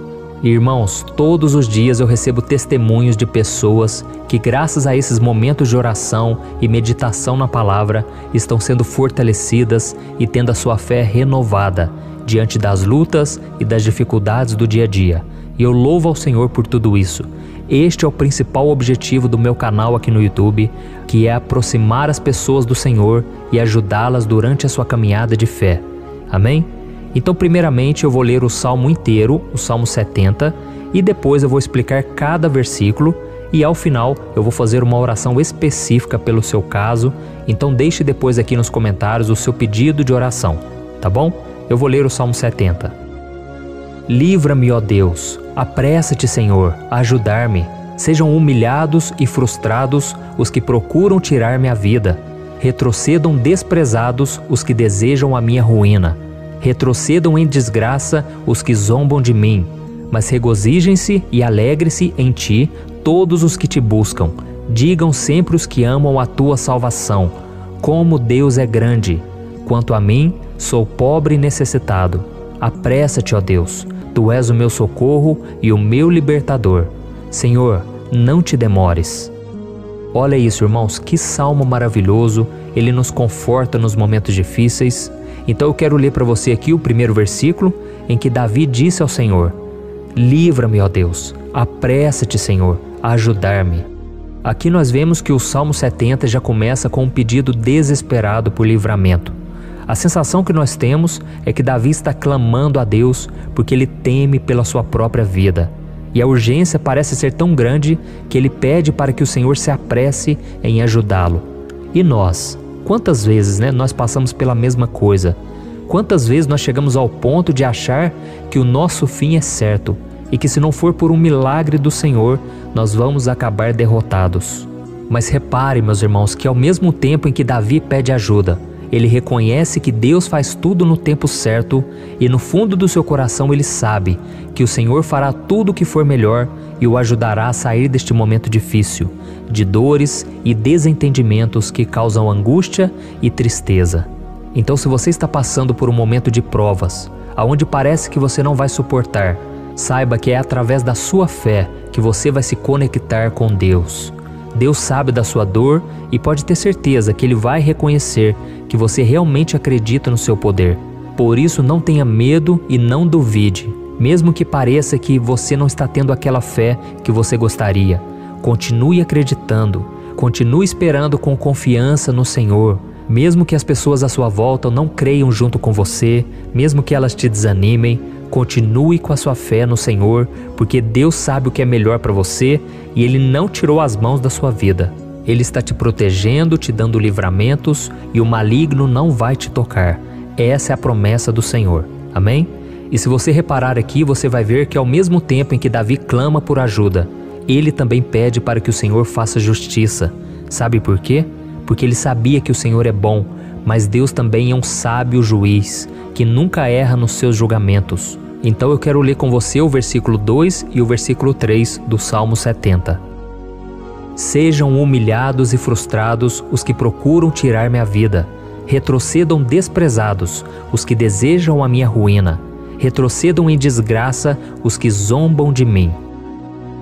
Irmãos, todos os dias eu recebo testemunhos de pessoas que, graças a esses momentos de oração e meditação na palavra, estão sendo fortalecidas e tendo a sua fé renovada diante das lutas e das dificuldades do dia a dia. E eu louvo ao Senhor por tudo isso. Este é o principal objetivo do meu canal aqui no YouTube, que é aproximar as pessoas do Senhor e ajudá-las durante a sua caminhada de fé. Amém? Então, primeiramente, eu vou ler o Salmo inteiro, o Salmo 70, e depois eu vou explicar cada versículo e ao final eu vou fazer uma oração específica pelo seu caso. Então deixe depois aqui nos comentários o seu pedido de oração, tá bom? Eu vou ler o Salmo 70. Livra-me, ó Deus, apressa-te, Senhor, a ajudar-me. Sejam humilhados e frustrados os que procuram tirar-me a vida. Retrocedam desprezados os que desejam a minha ruína. Retrocedam em desgraça os que zombam de mim. Mas regozijem-se e alegre-se em ti todos os que te buscam. Digam sempre os que amam a tua salvação. Como Deus é grande! Quanto a mim, sou pobre e necessitado. Apressa-te, ó Deus, tu és o meu socorro e o meu libertador. Senhor, não te demores. Olha isso, irmãos, que salmo maravilhoso, ele nos conforta nos momentos difíceis. Então eu quero ler para você aqui o primeiro versículo, em que Davi disse ao Senhor: livra-me, ó Deus, apressa-te, Senhor, a ajudar-me. Aqui nós vemos que o Salmo 70 já começa com um pedido desesperado por livramento. A sensação que nós temos é que Davi está clamando a Deus porque ele teme pela sua própria vida. E a urgência parece ser tão grande que ele pede para que o Senhor se apresse em ajudá-lo. E nós? Quantas vezes, nós passamos pela mesma coisa? Quantas vezes nós chegamos ao ponto de achar que o nosso fim é certo e que se não for por um milagre do Senhor, nós vamos acabar derrotados? Mas repare, meus irmãos, que ao mesmo tempo em que Davi pede ajuda, ele reconhece que Deus faz tudo no tempo certo e no fundo do seu coração ele sabe que o Senhor fará tudo o que for melhor e o ajudará a sair deste momento difícil, de dores e desentendimentos que causam angústia e tristeza. Então, se você está passando por um momento de provas, aonde parece que você não vai suportar, saiba que é através da sua fé que você vai se conectar com Deus. Deus sabe da sua dor e pode ter certeza que Ele vai reconhecer que você realmente acredita no seu poder. Por isso, não tenha medo e não duvide, mesmo que pareça que você não está tendo aquela fé que você gostaria. Continue acreditando, continue esperando com confiança no Senhor. Mesmo que as pessoas à sua volta não creiam junto com você, mesmo que elas te desanimem, continue com a sua fé no Senhor, porque Deus sabe o que é melhor para você e Ele não tirou as mãos da sua vida. Ele está te protegendo, te dando livramentos e o maligno não vai te tocar. Essa é a promessa do Senhor. Amém? E se você reparar aqui, você vai ver que ao mesmo tempo em que Davi clama por ajuda, ele também pede para que o Senhor faça justiça. Sabe por quê? Porque ele sabia que o Senhor é bom, mas Deus também é um sábio juiz, que nunca erra nos seus julgamentos. Então eu quero ler com você o versículo 2 e o versículo 3 do Salmo 70. Sejam humilhados e frustrados os que procuram tirar-me a vida. Retrocedam desprezados os que desejam a minha ruína. Retrocedam em desgraça os que zombam de mim.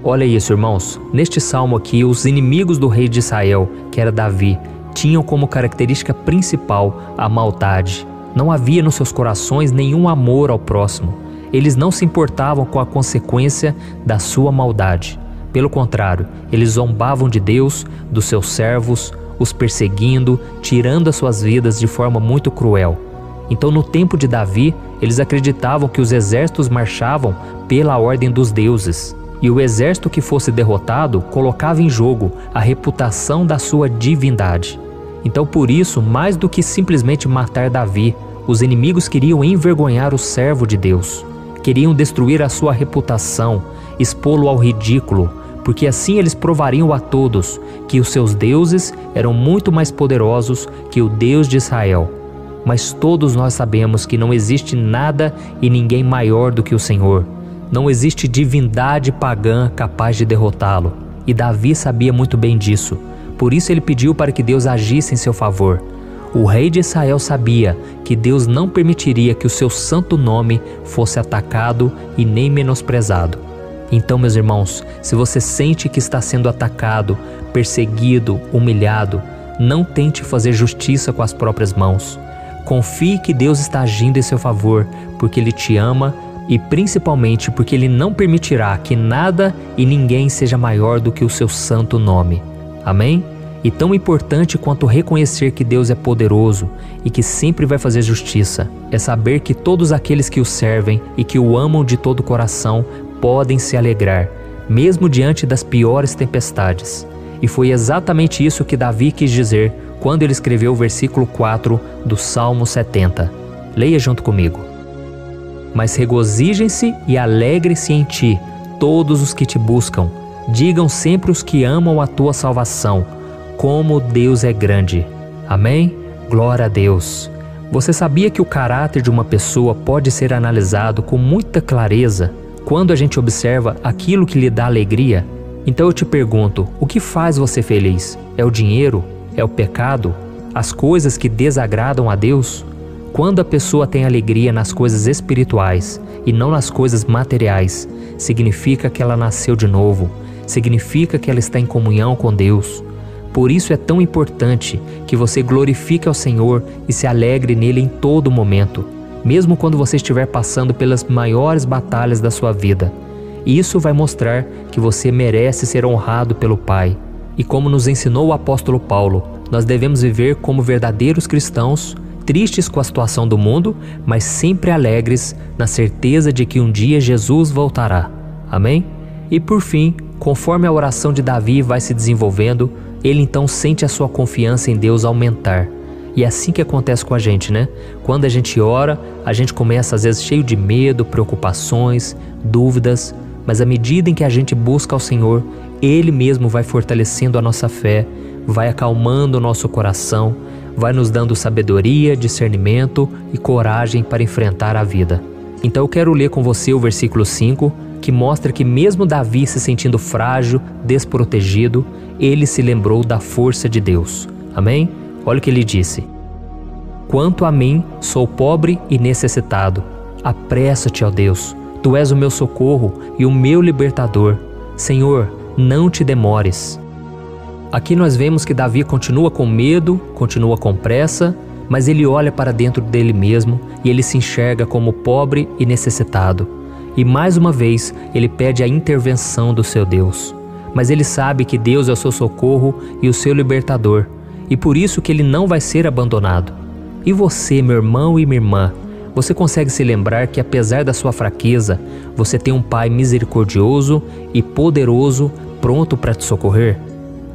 Olha isso, irmãos. Neste salmo aqui, os inimigos do rei de Israel, que era Davi, tinham como característica principal a maldade. Não havia nos seus corações nenhum amor ao próximo. Eles não se importavam com a consequência da sua maldade. Pelo contrário, eles zombavam de Deus, dos seus servos, os perseguindo, tirando as suas vidas de forma muito cruel. Então, no tempo de Davi, eles acreditavam que os exércitos marchavam pela ordem dos deuses. E o exército que fosse derrotado colocava em jogo a reputação da sua divindade. Então, por isso, mais do que simplesmente matar Davi, os inimigos queriam envergonhar o servo de Deus. Queriam destruir a sua reputação, expô-lo ao ridículo, porque assim eles provariam a todos que os seus deuses eram muito mais poderosos que o Deus de Israel. Mas todos nós sabemos que não existe nada e ninguém maior do que o Senhor. Não existe divindade pagã capaz de derrotá-lo. E Davi sabia muito bem disso. Por isso ele pediu para que Deus agisse em seu favor. O rei de Israel sabia que Deus não permitiria que o seu santo nome fosse atacado e nem menosprezado. Então, meus irmãos, se você sente que está sendo atacado, perseguido, humilhado, não tente fazer justiça com as próprias mãos. Confie que Deus está agindo em seu favor, porque Ele te ama e principalmente porque Ele não permitirá que nada e ninguém seja maior do que o seu santo nome. Amém? E tão importante quanto reconhecer que Deus é poderoso e que sempre vai fazer justiça, é saber que todos aqueles que o servem e que o amam de todo o coração podem se alegrar, mesmo diante das piores tempestades. E foi exatamente isso que Davi quis dizer quando ele escreveu o versículo 4 do Salmo 70. Leia junto comigo. Mas regozijem-se e alegrem-se em ti, todos os que te buscam. Digam sempre os que amam a tua salvação, como Deus é grande. Amém? Glória a Deus. Você sabia que o caráter de uma pessoa pode ser analisado com muita clareza quando a gente observa aquilo que lhe dá alegria? Então eu te pergunto, o que faz você feliz? É o dinheiro? É o pecado? As coisas que desagradam a Deus? Quando a pessoa tem alegria nas coisas espirituais e não nas coisas materiais, significa que ela nasceu de novo, significa que ela está em comunhão com Deus. Por isso é tão importante que você glorifique ao Senhor e se alegre nele em todo momento, mesmo quando você estiver passando pelas maiores batalhas da sua vida. Isso vai mostrar que você merece ser honrado pelo Pai. E como nos ensinou o apóstolo Paulo, nós devemos viver como verdadeiros cristãos, tristes com a situação do mundo, mas sempre alegres na certeza de que um dia Jesus voltará. Amém? E por fim, conforme a oração de Davi vai se desenvolvendo, ele então sente a sua confiança em Deus aumentar. E é assim que acontece com a gente, né? Quando a gente ora, a gente começa às vezes cheio de medo, preocupações, dúvidas, mas à medida em que a gente busca ao Senhor, Ele mesmo vai fortalecendo a nossa fé, vai acalmando o nosso coração, vai nos dando sabedoria, discernimento e coragem para enfrentar a vida. Então eu quero ler com você o versículo 5, que mostra que mesmo Davi se sentindo frágil, desprotegido, ele se lembrou da força de Deus. Amém? Olha o que ele disse. Quanto a mim, sou pobre e necessitado. Apressa-te, ó Deus. Tu és o meu socorro e o meu libertador. Senhor, não te demores. Aqui nós vemos que Davi continua com medo, continua com pressa, mas ele olha para dentro dele mesmo e ele se enxerga como pobre e necessitado. E mais uma vez ele pede a intervenção do seu Deus. Mas ele sabe que Deus é o seu socorro e o seu libertador, e por isso que ele não vai ser abandonado. E você, meu irmão e minha irmã, você consegue se lembrar que apesar da sua fraqueza, você tem um Pai misericordioso e poderoso pronto para te socorrer?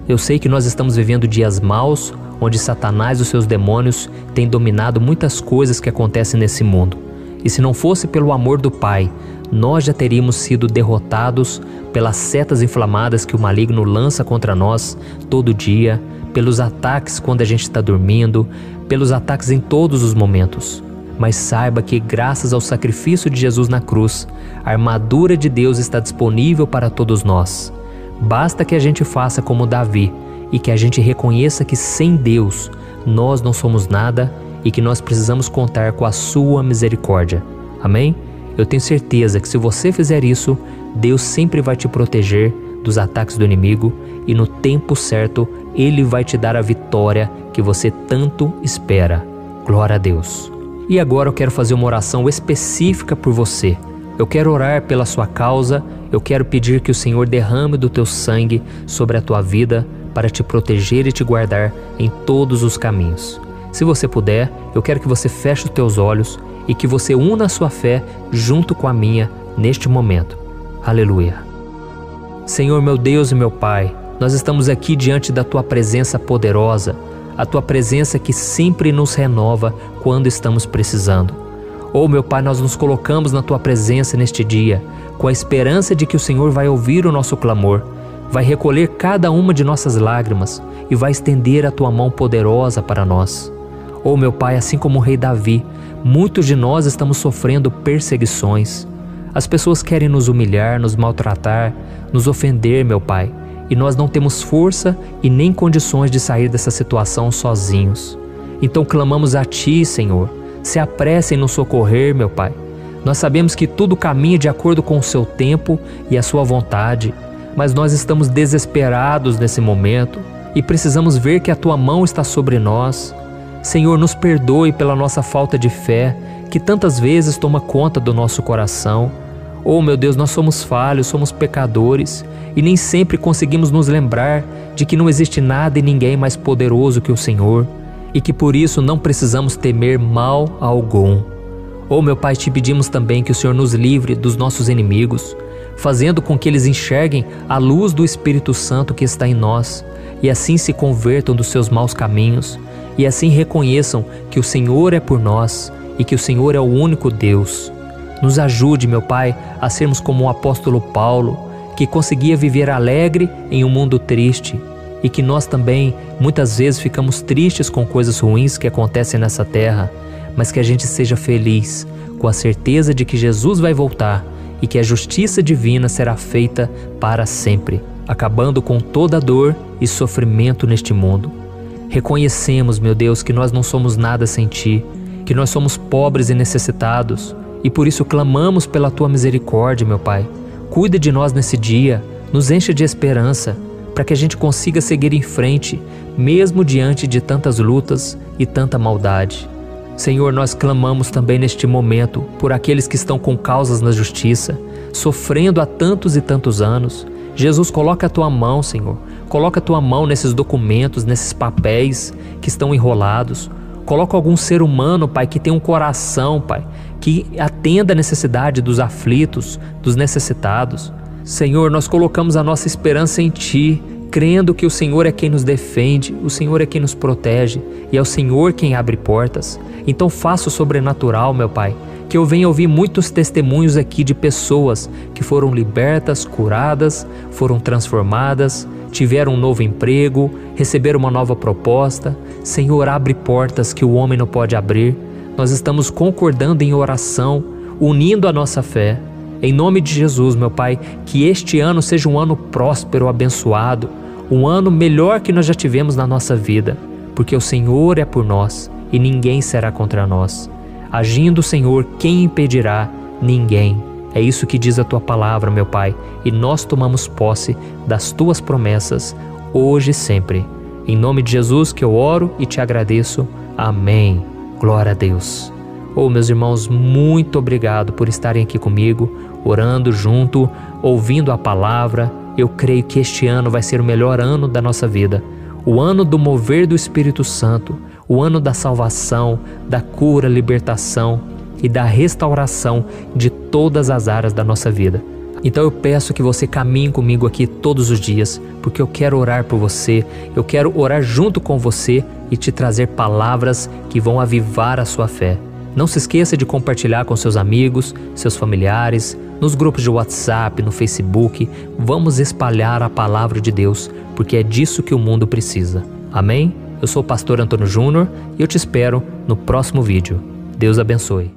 Eu sei que nós estamos vivendo dias maus, onde Satanás e os seus demônios têm dominado muitas coisas que acontecem nesse mundo. E se não fosse pelo amor do Pai, nós já teríamos sido derrotados pelas setas inflamadas que o maligno lança contra nós todo dia, pelos ataques quando a gente está dormindo, pelos ataques em todos os momentos. Mas saiba que graças ao sacrifício de Jesus na cruz, a armadura de Deus está disponível para todos nós. Basta que a gente faça como Davi e que a gente reconheça que sem Deus nós não somos nada e que nós precisamos contar com a sua misericórdia. Amém? Eu tenho certeza que se você fizer isso, Deus sempre vai te proteger dos ataques do inimigo e no tempo certo Ele vai te dar a vitória que você tanto espera. Glória a Deus. E agora eu quero fazer uma oração específica por você. Eu quero orar pela sua causa, eu quero pedir que o Senhor derrame do teu sangue sobre a tua vida para te proteger e te guardar em todos os caminhos. Se você puder, eu quero que você feche os teus olhos e que você una a sua fé junto com a minha neste momento. Aleluia. Senhor, meu Deus e meu Pai, nós estamos aqui diante da Tua presença poderosa, a Tua presença que sempre nos renova quando estamos precisando. Oh, meu Pai, nós nos colocamos na Tua presença neste dia, com a esperança de que o Senhor vai ouvir o nosso clamor, vai recolher cada uma de nossas lágrimas e vai estender a Tua mão poderosa para nós. Oh, meu Pai, assim como o rei Davi, muitos de nós estamos sofrendo perseguições. As pessoas querem nos humilhar, nos maltratar, nos ofender, meu Pai, e nós não temos força e nem condições de sair dessa situação sozinhos. Então clamamos a Ti, Senhor, se apresse em nos socorrer, meu Pai. Nós sabemos que tudo caminha de acordo com o Seu tempo e a Sua vontade, mas nós estamos desesperados nesse momento e precisamos ver que a Tua mão está sobre nós. Senhor, nos perdoe pela nossa falta de fé, que tantas vezes toma conta do nosso coração. Oh, meu Deus, nós somos falhos, somos pecadores e nem sempre conseguimos nos lembrar de que não existe nada e ninguém mais poderoso que o Senhor e que por isso não precisamos temer mal algum. Oh, meu Pai, te pedimos também que o Senhor nos livre dos nossos inimigos. fazendo com que eles enxerguem a luz do Espírito Santo que está em nós e assim se convertam dos seus maus caminhos e assim reconheçam que o Senhor é por nós e que o Senhor é o único Deus. Nos ajude, meu Pai, a sermos como o apóstolo Paulo, que conseguia viver alegre em um mundo triste, e que nós também muitas vezes ficamos tristes com coisas ruins que acontecem nessa terra, mas que a gente seja feliz com a certeza de que Jesus vai voltar e que a justiça divina será feita para sempre, acabando com toda dor e sofrimento neste mundo. Reconhecemos, meu Deus, que nós não somos nada sem Ti, que nós somos pobres e necessitados, e por isso clamamos pela Tua misericórdia, meu Pai. Cuida de nós nesse dia, nos encha de esperança, para que a gente consiga seguir em frente, mesmo diante de tantas lutas e tanta maldade. Senhor, nós clamamos também neste momento por aqueles que estão com causas na justiça, sofrendo há tantos e tantos anos. Jesus, coloca a Tua mão, Senhor. Coloca a Tua mão nesses documentos, nesses papéis que estão enrolados. Coloca algum ser humano, Pai, que tem um coração, Pai, que atenda a necessidade dos aflitos, dos necessitados. Senhor, nós colocamos a nossa esperança em Ti, crendo que o Senhor é quem nos defende, o Senhor é quem nos protege e é o Senhor quem abre portas. Então faça o sobrenatural, meu Pai, que eu venha ouvir muitos testemunhos aqui de pessoas que foram libertas, curadas, foram transformadas, tiveram um novo emprego, receberam uma nova proposta. Senhor, abre portas que o homem não pode abrir. Nós estamos concordando em oração, unindo a nossa fé. Em nome de Jesus, meu Pai, que este ano seja um ano próspero, abençoado, um ano melhor que nós já tivemos na nossa vida, porque o Senhor é por nós e ninguém será contra nós. Agindo o Senhor, quem impedirá? Ninguém. É isso que diz a Tua palavra, meu Pai, e nós tomamos posse das Tuas promessas, hoje e sempre. Em nome de Jesus que eu oro e te agradeço. Amém. Glória a Deus. Oh, meus irmãos, muito obrigado por estarem aqui comigo, orando junto, ouvindo a palavra. Eu creio que este ano vai ser o melhor ano da nossa vida. O ano do mover do Espírito Santo, o ano da salvação, da cura, libertação e da restauração de todas as áreas da nossa vida. Então eu peço que você caminhe comigo aqui todos os dias, porque eu quero orar por você, eu quero orar junto com você e te trazer palavras que vão avivar a sua fé. Não se esqueça de compartilhar com seus amigos, seus familiares, nos grupos de WhatsApp, no Facebook. Vamos espalhar a palavra de Deus, porque é disso que o mundo precisa. Amém? Eu sou o pastor Antônio Júnior e eu te espero no próximo vídeo. Deus abençoe.